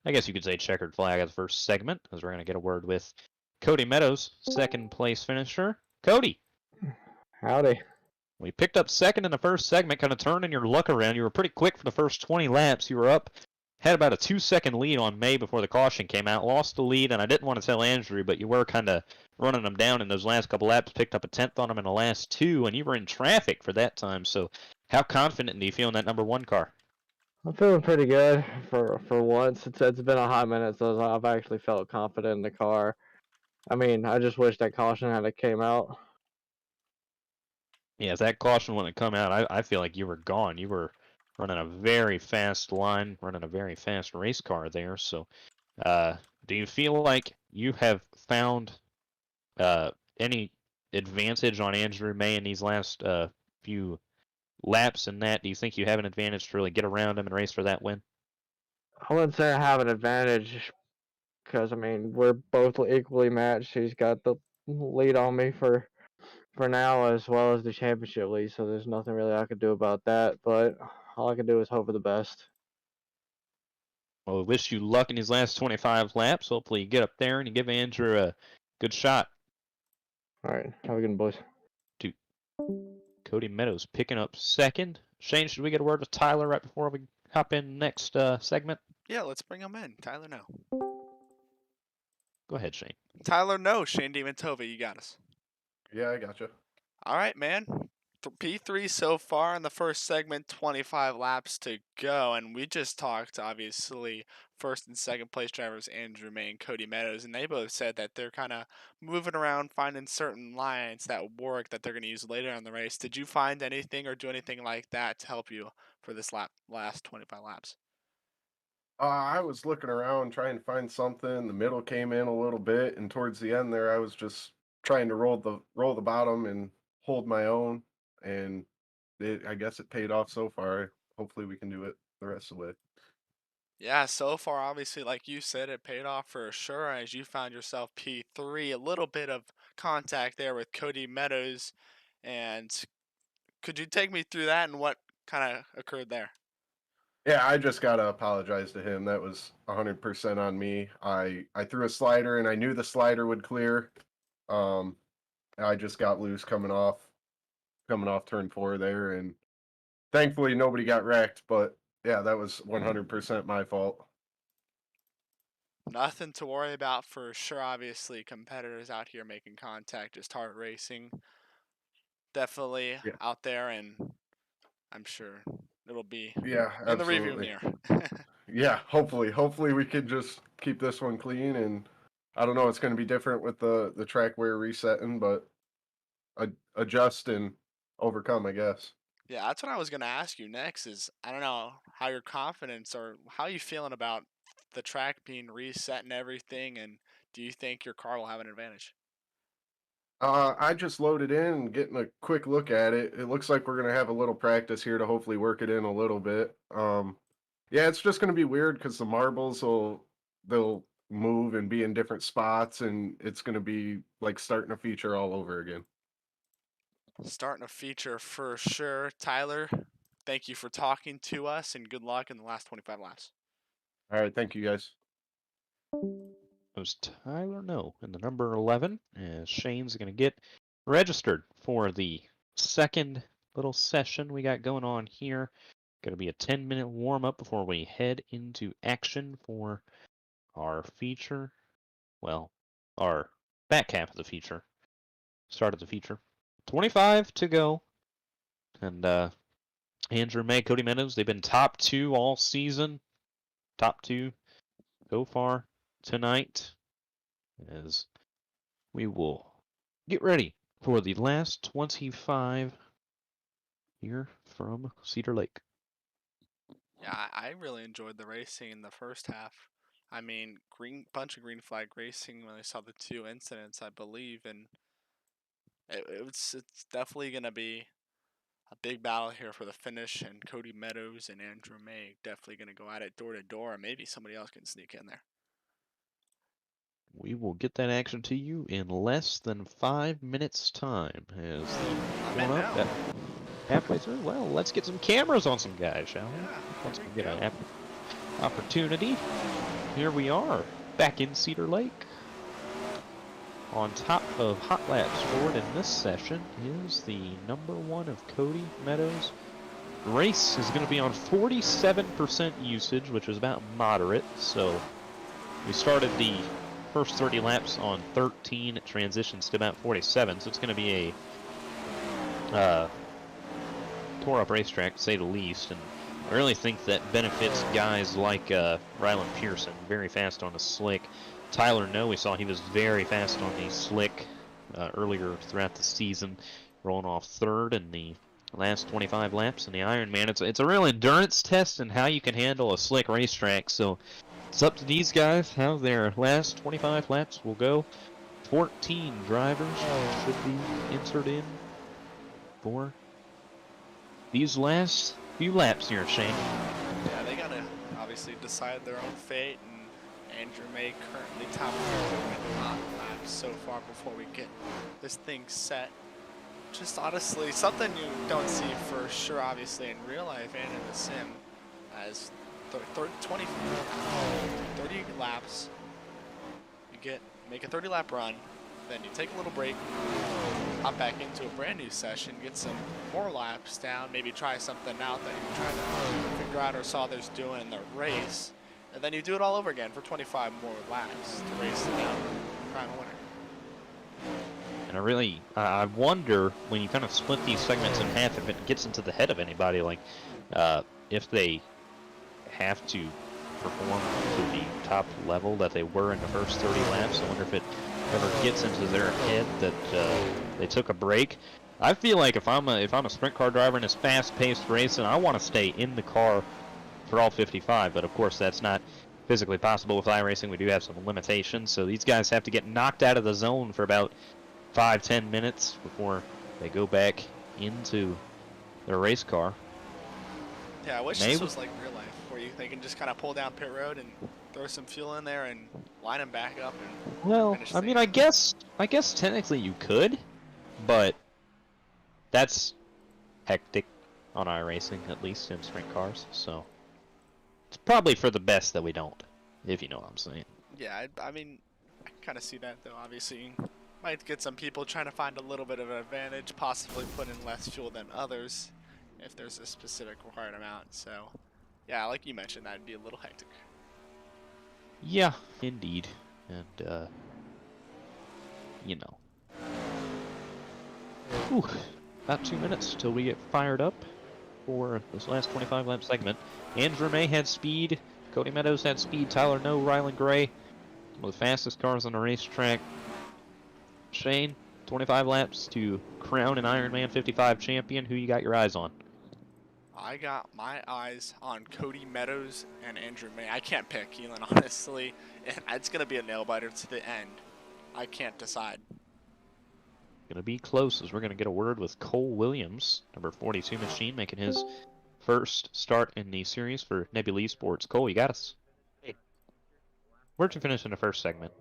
I guess you could say, checkered flag of the first segment, as we're going to get a word with Cody Meadows, second place finisher. Cody. Howdy. We picked up second in the first segment, kind of turning your luck around. You were pretty quick for the first 20 laps. You were up, had about a 2-second lead on May before the caution came out, lost the lead, and I didn't want to tell Andrew, but you were kind of running them down in those last couple laps, picked up a 10th on them in the last two, and you were in traffic for that time. So how confident do you feel in that number one car? I'm feeling pretty good for once. It's been a hot minute since I've actually felt confident in the car. I mean, I just wish that caution had came out. Yeah, if that caution wouldn't come out, I feel like you were gone. You were running a very fast line, running a very fast race car there. So do you feel like you have found any advantage on Andrew May in these last few laps in that? Do you think you have an advantage to really get around him and race for that win? I wouldn't say I have an advantage because, I mean, we're both equally matched. He's got the lead on me for now as well as the championship lead, so there's nothing really I could do about that. But all I can do is hope for the best. Well, we wish you luck in these last 25 laps. Hopefully you get up there and you give Andrew a good shot. All right, have a good one, boys. Cody Meadows picking up second. Shane, should we get a word with Tyler right before we hop in next segment? Yeah, let's bring him in. Tyler, no. Go ahead, Shane. Tyler, no. Shane DiMantova, you got us. Yeah, I gotcha. All right, man. P3 so far in the first segment, 25 laps to go, and we just talked, obviously, first and second place drivers Andrew May and Cody Meadows, and they both said that they're kind of moving around, finding certain lines that work that they're going to use later in the race. Did you find anything or do anything like that to help you for this last 25 laps? I was looking around trying to find something. The middle came in a little bit, and towards the end there, I was just trying to roll the bottom and hold my own. And I guess it paid off so far. Hopefully, we can do it the rest of the way. Yeah, so far, obviously, like you said, it paid off for sure as you found yourself P3. A little bit of contact there with Cody Meadows. And could you take me through that and what kind of occurred there? Yeah, I just gotta apologize to him. That was 100% on me. I threw a slider, and I knew the slider would clear. I just got loose coming off turn 4 there, and thankfully nobody got wrecked. But yeah, that was 100% my fault. Nothing to worry about for sure. Obviously, competitors out here making contact, just hard racing. Definitely Yeah. out there, and I'm sure it'll be Yeah, in the review absolutely. mirror. Yeah, hopefully we can just keep this one clean, and I don't know, it's going to be different with the track we're resetting, but adjust and overcome, I guess. Yeah, that's what I was gonna ask you next. Is I don't know how your confidence or how you feeling about the track being reset and everything, and do you think your car will have an advantage? I just loaded in and getting a quick look at it. It looks like we're gonna have a little practice here to hopefully work it in a little bit. Yeah, it's just gonna be weird because the marbles they'll move and be in different spots, and it's gonna be like starting a feature all over again. Starting a feature for sure. Tyler, thank you for talking to us, and good luck in the last 25 laps. All right, thank you guys. It was Tyler No in the number 11, as Shane's going to get registered for the second little session we got going on here. Going to be a 10-minute warm-up before we head into action for our feature. Well, our back half of the feature. Start of the feature. 25 to go. And Andrew May, Cody Meadows, they've been top 2 all season. Top 2 so far tonight. As we will get ready for the last 25 here from Cedar Lake. Yeah, I really enjoyed the racing in the first half. I mean, bunch of green flag racing when I saw the 2 incidents, I believe, and it's definitely gonna be a big battle here for the finish. And Cody Meadows and Andrew May definitely gonna go at it door to door, and maybe somebody else can sneak in there. We will get that action to you in less than 5 minutes time as I'm the in going up now. at halfway through. Well, let's get some cameras on some guys, shall we? Yeah, Once here we we get go. an opportunity. Here we are, back in Cedar Lake. On top of Hot Laps Ford in this session is the number 1 of Cody Meadows. Race is going to be on 47% usage, which is about moderate. So we started the first 30 laps on 13. It transitions to about 47. So it's going to be a tore up racetrack, to say the least. And I really think that benefits guys like Rylan Pearson, very fast on the slick. Tyler No, we saw he was very fast on the slick earlier throughout the season, rolling off 3rd in the last 25 laps in the Ironman. It's a real endurance test and how you can handle a slick racetrack. So it's up to these guys how their last 25 laps will go. 14 drivers should be entered in for these last few laps here, Shane. Yeah, they gotta obviously decide their own fate, and Andrew May currently top 4 hot laps so far before we get this thing set. Just honestly, something you don't see for sure, obviously, in real life and in the sim, as 30 laps, you make a 30-lap run, then you take a little break, hop back into a brand new session, get some more laps down, maybe try something out that you're trying to figure out or saw others doing in the race, and then you do it all over again for 25 more laps to race it down, prime winner. And I wonder when you kind of split these segments in half if it gets into the head of anybody, like if they have to perform to the top level that they were in the first 30 laps. I wonder if it ever gets into their head that they took a break. I feel like if I'm a sprint car driver in this fast-paced race, and I want to stay in the car for all 55, but of course that's not physically possible with iRacing. We do have some limitations, so these guys have to get knocked out of the zone for about 5-10 minutes before they go back into their race car. Yeah, I wish this was like real life, where they can just kind of pull down pit road and throw some fuel in there and line them back up. And well, I mean, I guess technically you could, but that's hectic on iRacing, at least in sprint cars. So it's probably for the best that we don't, if you know what I'm saying. Yeah, I mean, I kind of see that though. Obviously, Might get some people trying to find a little bit of an advantage, possibly put in less fuel than others if there's a specific required amount. So, yeah, like you mentioned, that'd be a little hectic. Yeah, indeed. And, you know. Whew. About 2 minutes till we get fired up for this last 25-lap segment. Andrew May had speed. Cody Meadows had speed. Tyler No, Rylan Gray. One of the fastest cars on the racetrack. Shane, 25 laps to crown an Ironman 55 champion. Who you got your eyes on? I got my eyes on Cody Meadows and Andrew May. I can't pick Kelan, honestly. It's going to be a nail-biter to the end. I can't decide. Going to be close as we're going to get a word with Cole Williams, number 42 machine, making his first start in the series for Nebula Esports. Cole, you got us? Hey. Where'd you finish in the first segment?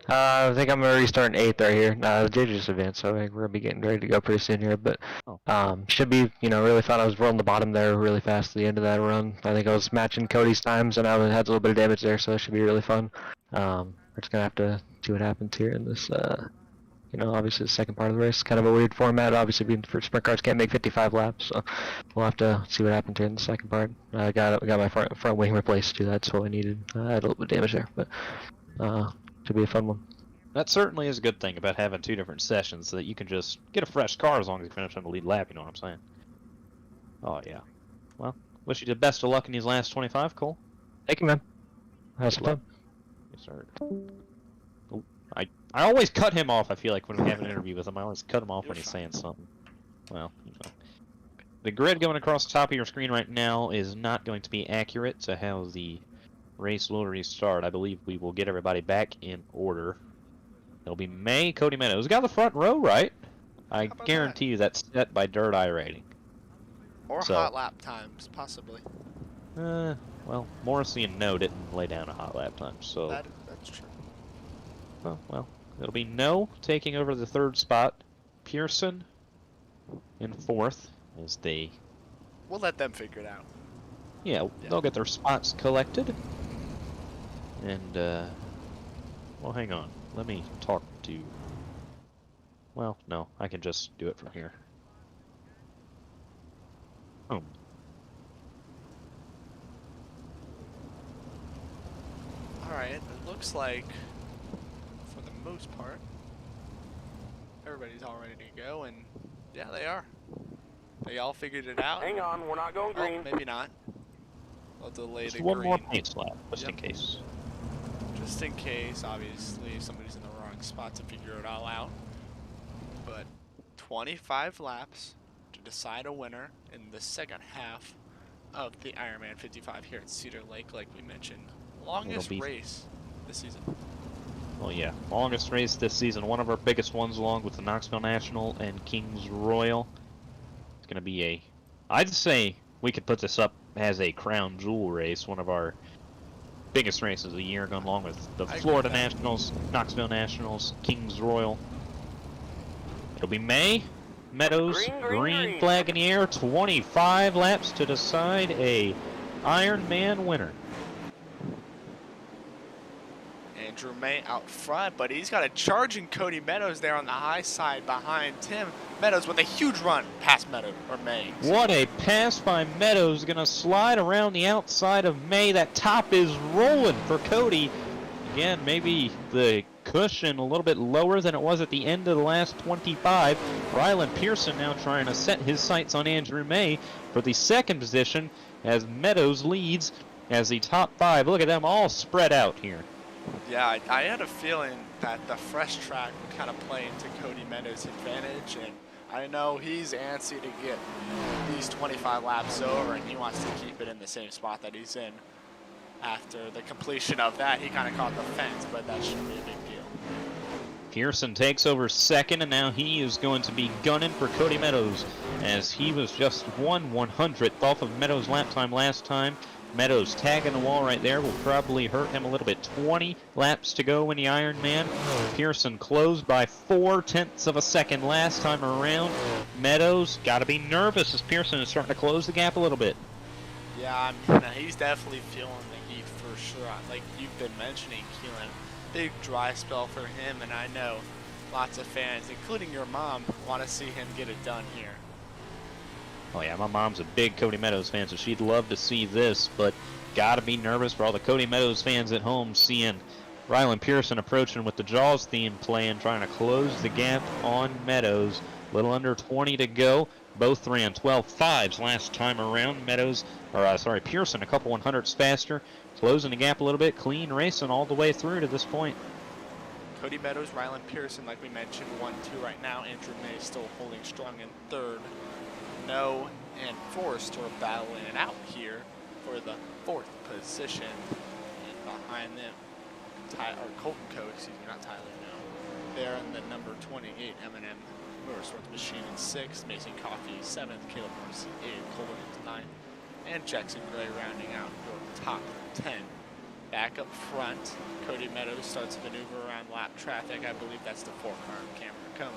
I think I'm already starting 8th right here. The JJ just advanced, so I think we're gonna be getting ready to go pretty soon here. But should be, really fun. I was rolling the bottom there really fast at the end of that run. I think I was matching Cody's times, and I had a little bit of damage there, so it should be really fun. We're just gonna have to see what happens here in this. Obviously the second part of the race, kind of a weird format. Obviously, being for sprint cars can't make 55 laps, so we'll have to see what happens here in the second part. I got my front wing replaced too. That's what I needed. I had a little bit of damage there, but should be a fun one. That certainly is a good thing about having 2 different sessions, so that you can just get a fresh car as long as you finish on the lead lap. You know what I'm saying? Oh yeah. Well, wish you the best of luck in these last 25, Cole. Thank you, man. Have some fun. Yes, sir. I always cut him off, I feel like, when we have an interview with him. I always cut him off when he's saying something. Well, The grid going across the top of your screen right now is not going to be accurate to how the race will restart. I believe we will get everybody back in order. It'll be May, Cody Meadows. Got the front row, right? I guarantee you that's set by Dirt iRacing. Or hot lap times, possibly. Well, Morrissey and No didn't lay down a hot lap time, so... That's true. Oh, well, it'll be No taking over the 3rd spot. Pearson in 4th as they... We'll let them figure it out. Yeah, they'll get their spots collected. And, well, hang on. Let me talk to... Well, no, I can just do it from here. Oh. Alright, it looks like, for the most part, everybody's all ready to go, and yeah, they are. They all figured it out. Hang on, we're not going green. Maybe not. I'll delay Just the one green. more paint slap, just in case. Just in case, obviously, if somebody's in the wrong spot to figure it all out. But 25 laps to decide a winner in the second half of the Ironman 55 here at Cedar Lake, like we mentioned. Longest race this season. Well, yeah, longest race this season. One of our biggest ones, along with the Knoxville National and Kings Royal. It's going to be a... I'd say we could put this up as a crown jewel race, one of our biggest races of the year, going along with the Florida Nationals, Knoxville Nationals, Kings Royal. It'll be May, Meadows, green flag in the air, 25 laps to decide a Ironman winner. Andrew May out front, but he's got a charging Cody Meadows there on the high side behind Tim. Meadows with a huge run past Meadows, or May. What a pass by Meadows, gonna slide around the outside of May. That top is rolling for Cody. Again, maybe the cushion a little bit lower than it was at the end of the last 25. Rylan Pearson now trying to set his sights on Andrew May for the 2nd position as Meadows leads as the top 5. Look at them all spread out here. Yeah, I had a feeling that the fresh track would kind of play into Cody Meadows' advantage, and I know he's antsy to get these 25 laps over, and he wants to keep it in the same spot that he's in. After the completion of that, he kind of caught the fence, but that shouldn't be a big deal. Pearson takes over 2nd, and now he is going to be gunning for Cody Meadows, as he was just 1/100th off of Meadows' lap time last time. Meadows tagging the wall right there will probably hurt him a little bit. 20 laps to go in the Ironman. Pearson closed by 0.4 of a second last time around. Meadows got to be nervous as Pearson is starting to close the gap a little bit. Yeah, I mean, he's definitely feeling the heat for sure. Like you've been mentioning, Kelan, big dry spell for him, and I know lots of fans, including your mom, want to see him get it done here. Oh yeah, my mom's a big Cody Meadows fan, so she'd love to see this, but gotta be nervous for all the Cody Meadows fans at home seeing Rylan Pearson approaching with the Jaws theme playing, trying to close the gap on Meadows. Little under 20 to go. Both ran 12.5s last time around. Pearson a couple 100s faster, closing the gap a little bit, clean racing all the way through to this point. Cody Meadows, Rylan Pearson, like we mentioned, 1-2 right now. Andrew May still holding strong in third. No and Forrest are battling it out here for the 4th position. And behind them, Colton Co, excuse me, not Tyler, no. They're in the number 28, M&M Motorsports Machine in 6th, Mason Coffey 7th, Caleb Morrissey 8th, Colton is 9th, and Jackson Gray rounding out your top 10. Back up front, Cody Meadows starts to maneuver around lap traffic. I believe that's the 4-car Cameron Cone.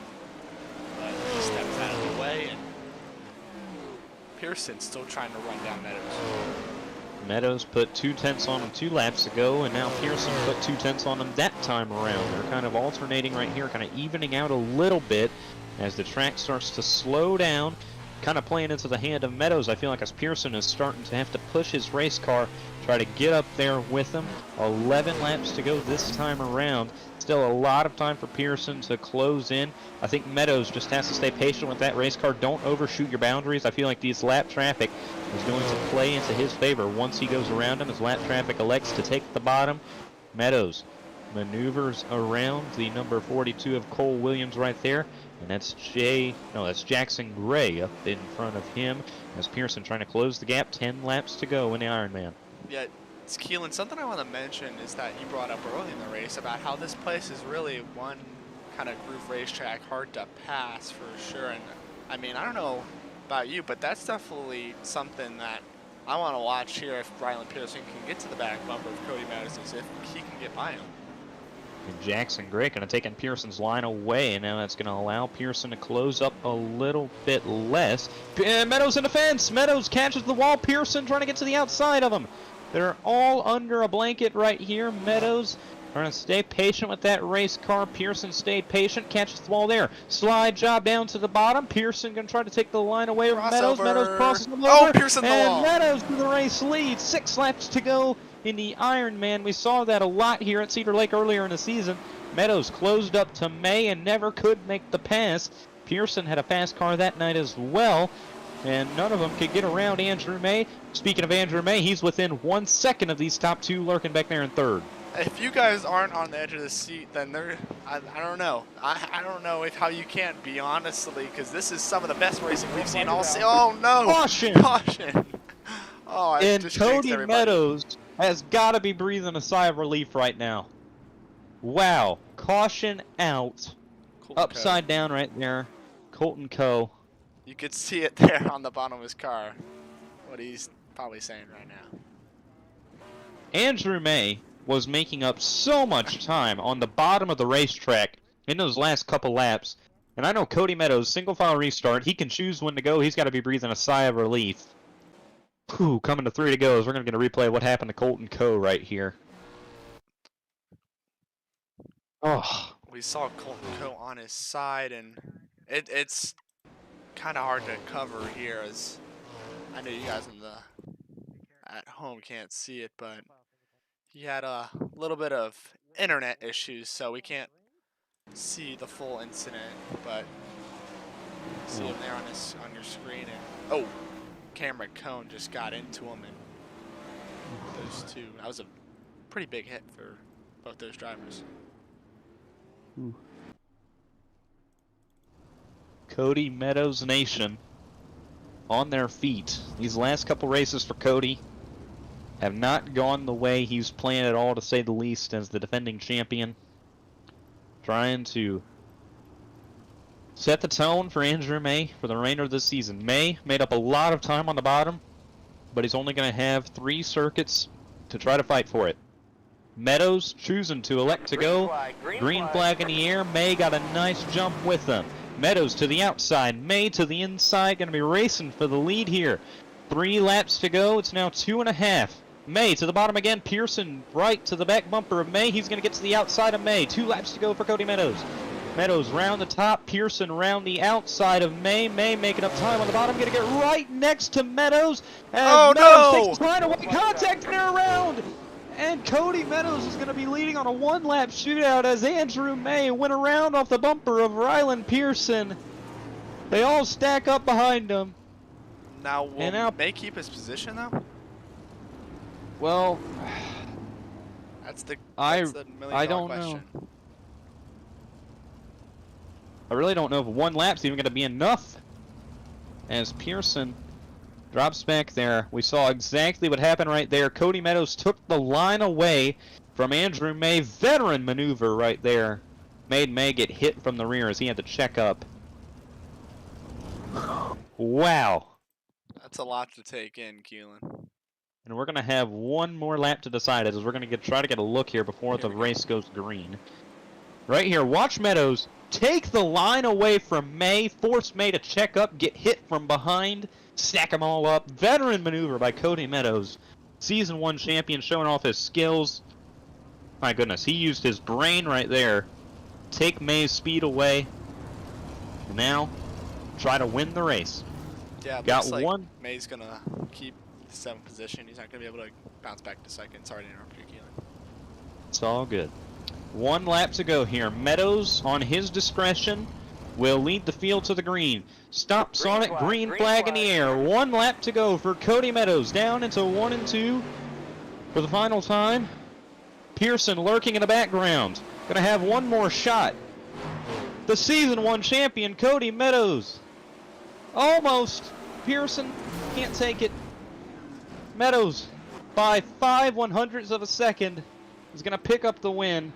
But he steps out of the way, and Pearson still trying to run down Meadows. Meadows put 2/10 on him 2 laps ago, and now Pearson put 2/10 on him that time around. They're kind of alternating right here, kind of evening out a little bit as the track starts to slow down, kind of playing into the hand of Meadows. I feel like as Pearson is starting to have to push his race car, try to get up there with him. 11 laps to go this time around. Still a lot of time for Pearson to close in. I think Meadows just has to stay patient with that race car. Don't overshoot your boundaries. I feel like these lap traffic is going to play into his favor once he goes around him, as lap traffic elects to take the bottom. Meadows maneuvers around the number 42 of Cole Williams right there, and that's Jackson Gray up in front of him as Pearson trying to close the gap. 10 laps to go in the Ironman. Yeah, it's Kelan. Something I want to mention is that you brought up early in the race about how this place is really one kind of groove racetrack, hard to pass for sure. And I mean, I don't know about you, but that's definitely something that I want to watch here if Rylan Pearson can get to the back bumper of Cody Meadows, if he can get by him. And Jackson Gray kind of taking Pearson's line away, and now that's going to allow Pearson to close up a little bit less. Meadows in the fence. Meadows catches the wall. Pearson trying to get to the outside of him. They're all under a blanket right here. Meadows trying to stay patient with that race car. Pearson stayed patient, catches the wall there. Slide job down to the bottom. Pearson going to try to take the line away from Meadows. Meadows crosses him over. Oh, Pearson the and wall. Meadows to the race lead. 6 laps to go in the Ironman. We saw that a lot here at Cedar Lake earlier in the season. Meadows closed up to May and never could make the pass. Pearson had a fast car that night as well, and none of them could get around Andrew May. Speaking of Andrew May, he's within 1 second of these top 2 lurking back there in third. If you guys aren't on the edge of the seat, then I don't know. I don't know how you can't be, honestly, because this is some of the best racing we've seen all season. Oh, no. Caution! Caution. Oh, I And just jinxed Cody everybody. Meadows has got to be breathing a sigh of relief right now. Wow. Caution out. Colton Upside down right there. Colton Co. You could see it there on the bottom of his car, what he's probably saying right now. Andrew May was making up so much time on the bottom of the racetrack in those last couple laps. And I know Cody Meadows, single file restart, he can choose when to go. He's got to be breathing a sigh of relief. Whew, coming to 3 to go as we're going to get a replay of what happened to Colton Co right here. Oh, We saw Colton Co on his side, and it's kind of hard to cover here, as I know you guys at home can't see it, but he had a little bit of internet issues, so we can't see the full incident, but see him there on your screen, and oh, Cameron Cone just got into him, and those two, that was a pretty big hit for both those drivers. Cody Meadows Nation on their feet. These last couple races for Cody have not gone the way he's planned at all, to say the least, as the defending champion. Trying to set the tone for Andrew May for the remainder of this season. May made up a lot of time on the bottom, but he's only going to have 3 circuits to try to fight for it. Meadows choosing to elect to go. Green flag in the air. May got a nice jump with them. Meadows to the outside. May to the inside. Going to be racing for the lead here. 3 laps to go. It's now 2.5. May to the bottom again. Pearson right to the back bumper of May. He's going to get to the outside of May. 2 laps to go for Cody Meadows. Meadows round the top, Pearson round the outside of May. May making up time on the bottom, gonna get right next to Meadows. And Oh, Meadows no! takes the line away, contact in her around. And Cody Meadows is gonna be leading on a one-lap shootout as Andrew May went around off the bumper of Rylan Pearson. They all stack up behind him. Now, will And now- May keep his position, though? Well, That's the I million-dollar don't question. know. I really don't know if one lap's even going to be enough. As Pearson drops back there, we saw exactly what happened right there. Cody Meadows took the line away from Andrew May. Veteran maneuver right there. Made May get hit from the rear as he had to check up. Wow. That's a lot to take in, Kelan. And we're going to have one more lap to decide as we're going to try to get a look here before Here the we go. race goes green. Right here, watch Meadows take the line away from May, force May to check up, get hit from behind, stack them all up. Veteran maneuver by Cody Meadows. Season 1 champion showing off his skills. My goodness, he used his brain right there. Take May's speed away. Now, try to win the race. Yeah, it Got looks like one. May's going to keep the 7th position. He's not going to be able to bounce back to 2nd. Sorry to interrupt you, Kelan. It's all good. One lap to go here. Meadows, on his discretion, will lead the field to the green. Stops on it, green flag in the air. One lap to go for Cody Meadows, down into 1 and 2 for the final time. Pearson lurking in the background. Gonna have one more shot. The Season 1 champion, Cody Meadows. Almost. Pearson can't take it. Meadows, by 5/100ths of a second, is gonna pick up the win.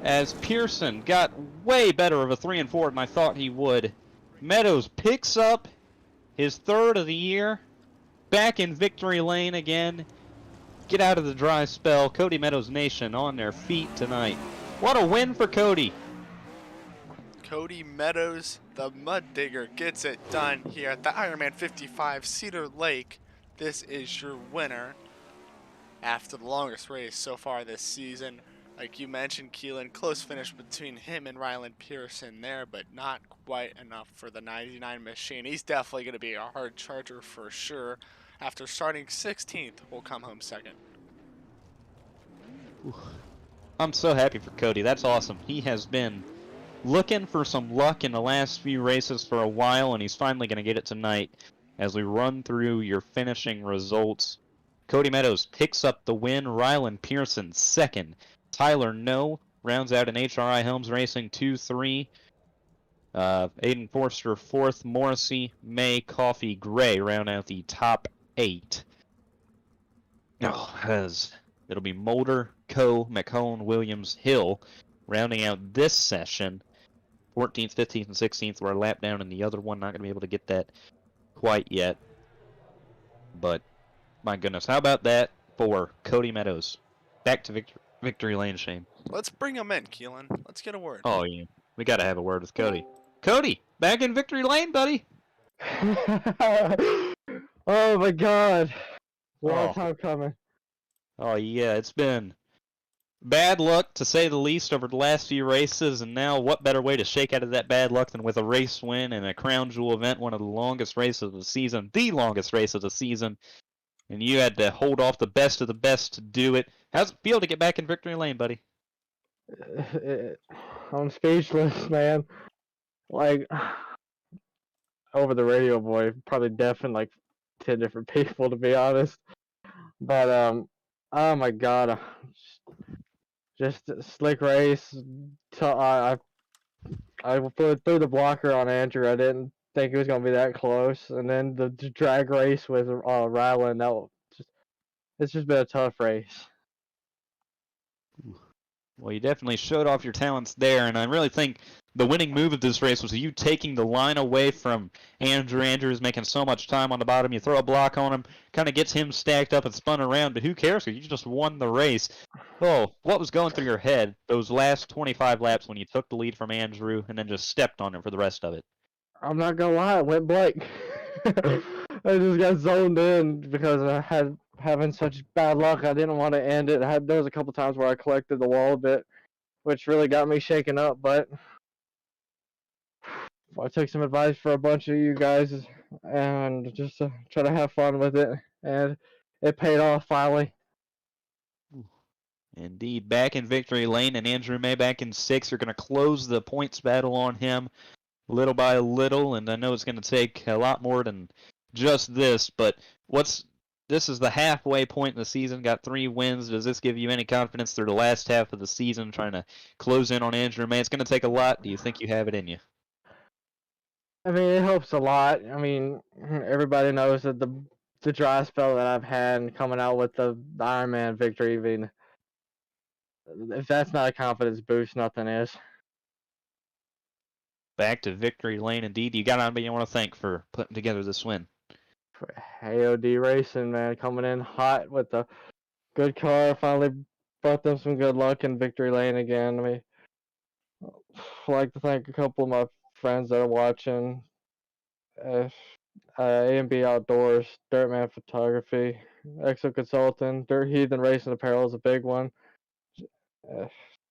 As Pearson got way better of a 3 and 4 than I thought he would. Meadows picks up his 3rd of the year. Back in victory lane again. Get out of the dry spell. Cody Meadows Nation on their feet tonight. What a win for Cody. Cody Meadows, the Mud Digger, gets it done here at the Ironman 55 Cedar Lake. This is your winner after the longest race so far this season. Like you mentioned, Kelan, close finish between him and Rylan Pearson there, but not quite enough for the 99 machine. He's definitely going to be a hard charger for sure. After starting 16th, we'll come home 2nd. I'm so happy for Cody. That's awesome. He has been looking for some luck in the last few races for a while, and he's finally going to get it tonight as we run through your finishing results. Cody Meadows picks up the win. Rylan Pearson 2nd. Tyler No rounds out an HRI Helms Racing 2-3. Aiden Forster 4th. Morrissey, May, Coffee, Gray round out the top 8. It'll be Mulder, Coe, McCone, Williams, Hill rounding out this session. 14th, 15th, and 16th were a lap down in the other one. Not going to be able to get that quite yet. But, my goodness, how about that for Cody Meadows? Back to victory lane, Shane. Let's bring him in, Kelan. Let's get a word. Oh, yeah. We got to have a word with Cody. Cody, back in victory lane, buddy. Oh my god. Long time coming. Oh, yeah, it's been bad luck, to say the least, over the last few races, and now what better way to shake out of that bad luck than with a race win and a crown jewel event, one of the longest races of the season, the longest race of the season, and you had to hold off the best of the best to do it. How's it feel to get back in victory lane, buddy? I'm speechless, man. Like, over the radio, boy, probably deafened like 10 different people, to be honest. But, oh my god. Just a slick race. I threw the blocker on Andrew. I didn't think it was going to be that close. And then the drag race with Rylan, it's just been a tough race. Well, you definitely showed off your talents there, and I really think the winning move of this race was you taking the line away from Andrew. Andrew's making so much time on the bottom. You throw a block on him, kind of gets him stacked up and spun around, but who cares? You just won the race. Oh, what was going through your head those last 25 laps when you took the lead from Andrew and then just stepped on him for the rest of it? I'm not going to lie, I went blank. I just got zoned in because I had having such bad luck. I didn't want to end it. There was a couple times where I collected the wall a bit, which really got me shaken up, but I took some advice for a bunch of you guys and just try to have fun with it, and it paid off finally. Indeed, back in victory lane, and Andrew May back in 6th. Are going to close the points battle on him little by little, and I know it's going to take a lot more than just this, but this is the halfway point in the season, got 3 wins. Does this give you any confidence through the last half of the season, trying to close in on Andrew May? It's going to take a lot. Do you think you have it in you? I mean, it helps a lot. I mean, everybody knows that the dry spell that I've had and coming out with the Ironman victory, I mean, if that's not a confidence boost, nothing is. Back to victory lane, indeed. You got anybody you want to thank for putting together this win? AOD Racing, man, coming in hot with a good car. Finally brought them some good luck in victory lane again. I mean, I'd like to thank a couple of my friends that are watching. A&B Outdoors, Dirtman Photography, Exo Consulting, Dirt Heathen Racing Apparel is a big one, uh,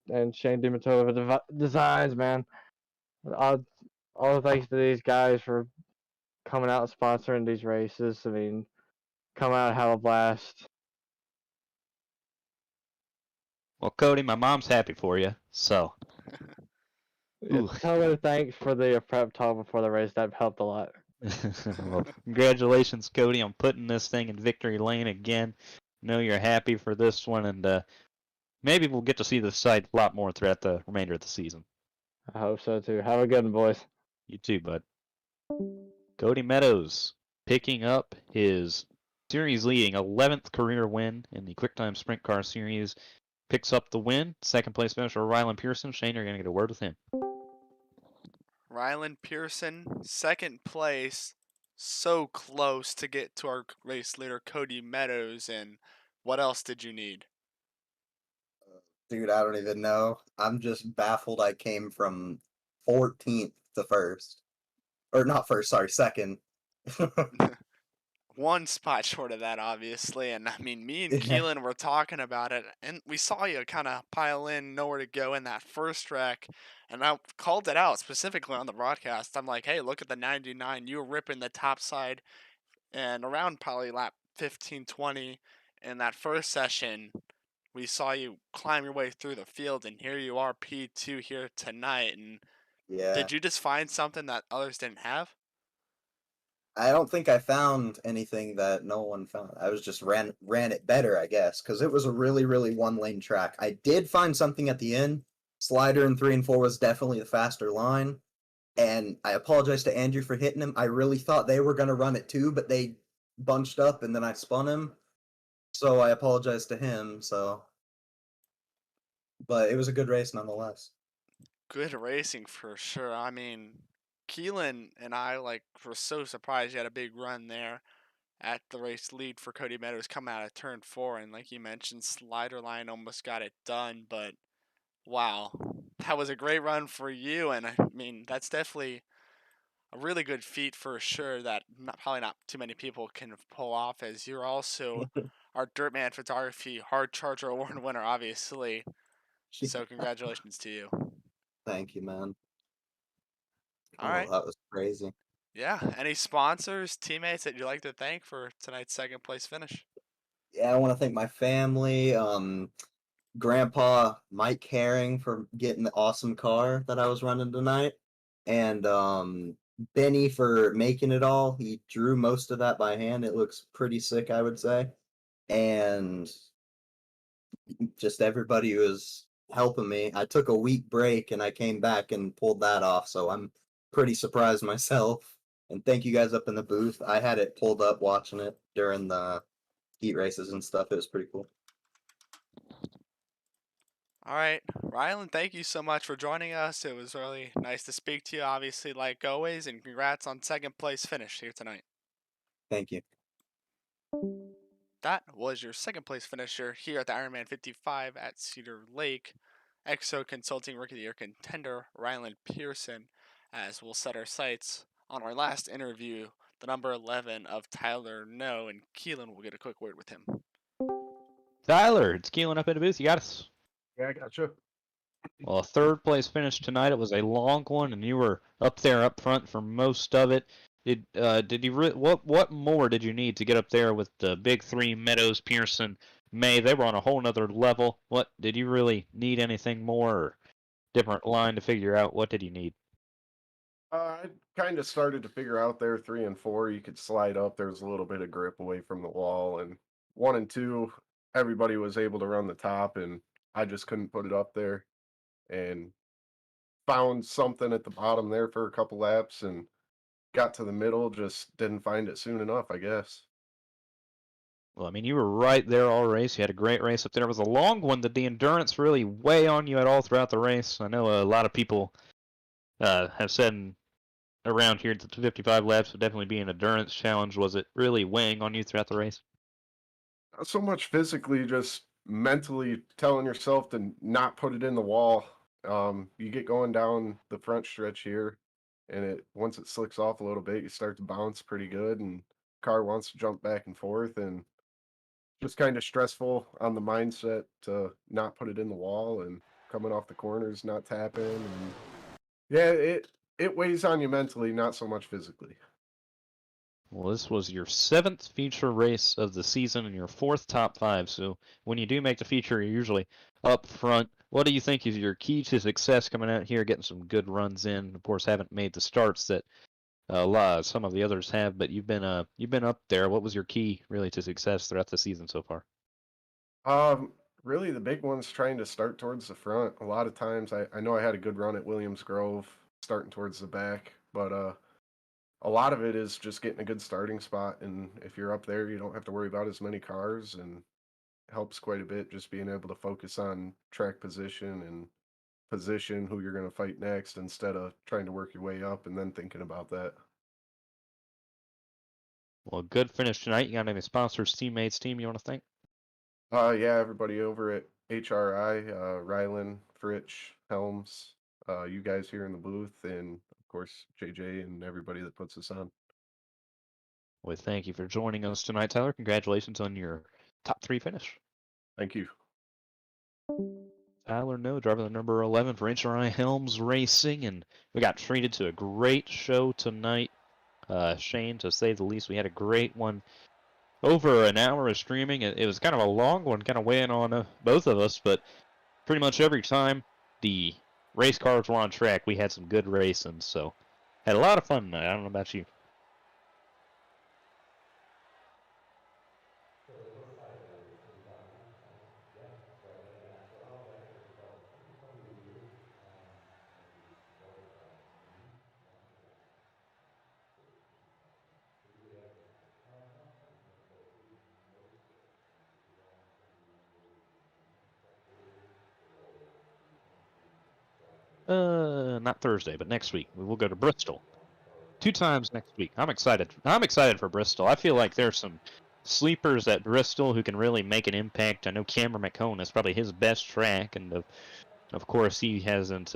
and Shane DiMantova Designs, man. All the thanks to these guys for coming out and sponsoring these races. I mean, come out and have a blast. Well, Cody, my mom's happy for you, so. Yeah, tell her thanks for the prep talk before the race. That helped a lot. Well, congratulations, Cody, on putting this thing in victory lane again. Know you're happy for this one, and maybe we'll get to see this site a lot more throughout the remainder of the season. I hope so too. Have a good one, boys. You too, bud. Cody Meadows picking up his series leading 11th career win in the Quicktime Sprint Car Series. Picks up the win. Second place finisher Rylan Pearson. Shane, you're going to get a word with him. Rylan Pearson, second place, so close to get to our race leader Cody Meadows. And what else did you need? Dude, I don't even know. I'm just baffled I came from 14th to first. Or not first, sorry, second. One spot short of that, obviously. And I mean, me and Yeah. Kelan were talking about it, and we saw you kind of pile in, nowhere to go in that first wreck. And I called it out specifically on the broadcast. I'm like, hey, look at the 99. You were ripping the top side. And around probably lap 15, 20 in that first session, we saw you climb your way through the field, and here you are, P2 here tonight. And Yeah. did you just find something that others didn't have? I don't think I found anything that no one found. I was just ran it better, I guess, because it was a really, really one-lane track. I did find something at the end. Slider in 3 and 4 was definitely the faster line. And I apologize to Andrew for hitting him. I really thought they were going to run it too, but they bunched up and then I spun him. So I apologize to him. But it was a good race nonetheless. Good racing for sure. I mean, Kelan and I were so surprised you had a big run there at the race lead for Cody Meadows coming out of turn 4, and like you mentioned, slider line almost got it done, but wow, that was a great run for you. And I mean, that's definitely a really good feat for sure that probably not too many people can pull off, as you're also our Dirtman Photography Hard Charger Award winner, obviously. So congratulations to you. Thank you, man. All right. That was crazy. Yeah. Any sponsors, teammates that you'd like to thank for tonight's second place finish? Yeah, I want to thank my family, Grandpa Mike Herring for getting the awesome car that I was running tonight, and Benny for making it all. He drew most of that by hand. It looks pretty sick, I would say. And just everybody who was helping me. I took a week break and I came back and pulled that off, so I'm pretty surprised myself. And thank you guys up in the booth. I had it pulled up watching it during the heat races and stuff. It was pretty cool. All right, Rylan, thank you so much for joining us. It was really nice to speak to you, obviously, like always, and congrats on second place finish here tonight. Thank you. That was your second place finisher here at the Ironman 55 at Cedar Lake. Exo Consulting Rookie of the Year contender Rylan Pearson, as we'll set our sights on our last interview, the number 11 of Tyler No, and Kelan will get a quick word with him. Tyler, it's Kelan up in the booth. You got us. Yeah, I gotcha. Well, a third place finish tonight. It was a long one, and you were up there up front for most of it. Did you what more did you need to get up there with the big three, Meadows, Pearson, May? They were on a whole nother level. What did you really need anything more, or different line to figure out? What did you need? I kind of started to figure out there 3 and 4, you could slide up. There was a little bit of grip away from the wall, and 1 and 2, everybody was able to run the top, and I just couldn't put it up there. And found something at the bottom there for a couple laps, and got to the middle, just didn't find it soon enough, I guess. Well, I mean, you were right there all race. You had a great race up there. It was a long one. Did the endurance really weigh on you at all throughout the race? I know a lot of people have said around here that the 55 laps would definitely be an endurance challenge. Was it really weighing on you throughout the race? Not so much physically, just mentally telling yourself to not put it in the wall. You get going down the front stretch here, and once it slicks off a little bit, you start to bounce pretty good, and car wants to jump back and forth, and just kind of stressful on the mindset to not put it in the wall and coming off the corners, not tapping, and yeah, it weighs on you mentally, not so much physically. Well, this was your 7th feature race of the season and your 4th top 5. So when you do make the feature, you're usually up front. What do you think is your key to success coming out here, getting some good runs in? Of course, haven't made the starts that some of the others have, but you've been up there. What was your key really to success throughout the season so far? Really the big one's trying to start towards the front. A lot of times I know I had a good run at Williams Grove starting towards the back, but a lot of it is just getting a good starting spot, and if you're up there, you don't have to worry about as many cars, and it helps quite a bit just being able to focus on track position and position who you're going to fight next instead of trying to work your way up and then thinking about that. Well, good finish tonight. You got any sponsors, teammates, team you want to thank? Yeah, everybody over at HRI, Rylan, Fritch, Helms, you guys here in the booth, and of course JJ and everybody that puts us on. Well, thank you for joining us tonight, Tyler. Congratulations on your top 3 finish. Thank you. Tyler No, driver number 11 for HRI Helms Racing, and we got treated to a great show tonight. Shane, to say the least, we had a great one. Over an hour of streaming. It was kind of a long one, kind of weighing on both of us, but pretty much every time the race cars were on track, we had some good racing, so had a lot of fun tonight. I don't know about you. Not Thursday, but next week. We will go to Bristol. 2 times next week. I'm excited. I'm excited for Bristol. I feel like there's some sleepers at Bristol who can really make an impact. I know Cameron McCone is probably his best track, and of course he hasn't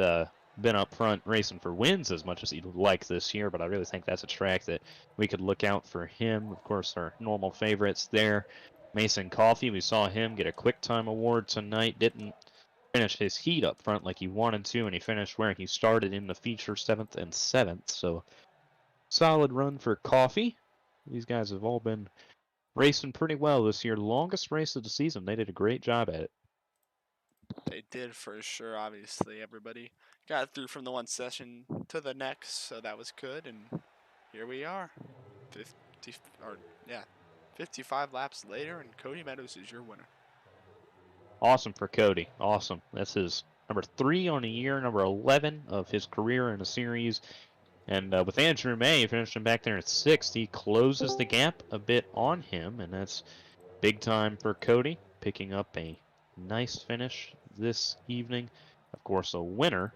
been up front racing for wins as much as he'd like this year, but I really think that's a track that we could look out for him. Of course, our normal favorites there. Mason Coffey, we saw him get a Quicktime award tonight. Didn't finish his heat up front like he wanted to, and he finished where he started in the feature 7th and 7th. So solid run for Coffey. These guys have all been racing pretty well this year. Longest race of the season. They did a great job at it. They did for sure. Obviously, everybody got through from the one session to the next, so that was good. And here we are, 55 laps later, and Cody Meadows is your winner. Awesome for Cody. Awesome. That's his number 3 on the year, number 11 of his career in a series. And with Andrew May finishing back there at 6th, he closes the gap a bit on him, and that's big time for Cody, picking up a nice finish this evening. Of course, a winner.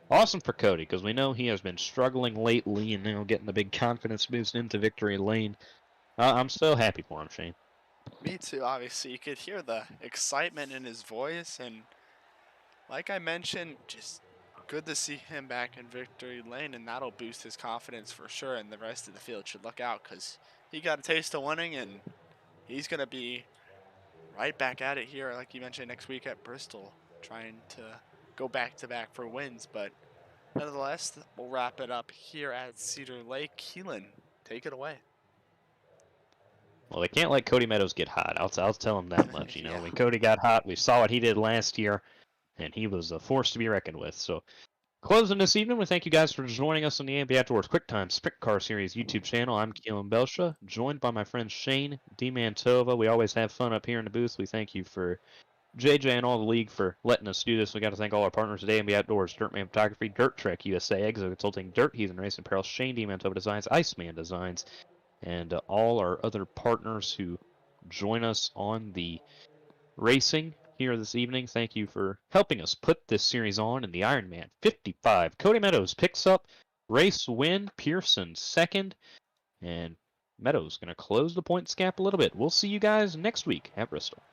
Awesome for Cody, because we know he has been struggling lately and now getting the big confidence boost into victory lane. I'm so happy for him, Shane. Me too, obviously. You could hear the excitement in his voice, and like I mentioned, just good to see him back in victory lane, and that'll boost his confidence for sure, and the rest of the field should look out because he got a taste of winning, and he's going to be right back at it here, like you mentioned, next week at Bristol, trying to go back-to-back for wins. But nonetheless, we'll wrap it up here at Cedar Lake. Kelan, take it away. Well, they can't let Cody Meadows get hot. I'll tell him that much. You know, Yeah. when Cody got hot, we saw what he did last year, and he was a force to be reckoned with. So, closing this evening, we thank you guys for joining us on the AMB Outdoors Quicktime Sprint Car Series YouTube channel. I'm Kelan Belsha, joined by my friend Shane DiMantova. We always have fun up here in the booth. We thank you for JJ and all the league for letting us do this. We got to thank all our partners at AMB Outdoors, Dirtman Photography, Dirt Trek USA, Exo Consulting, Dirt Heathen Racing Apparel, Shane DiMantova Designs, Iceman Designs, and all our other partners who join us on the racing here this evening. Thank you for helping us put this series on in the Ironman 55. Cody Meadows picks up race win, Pearson second, and Meadows going to close the points gap a little bit. We'll see you guys next week at Bristol.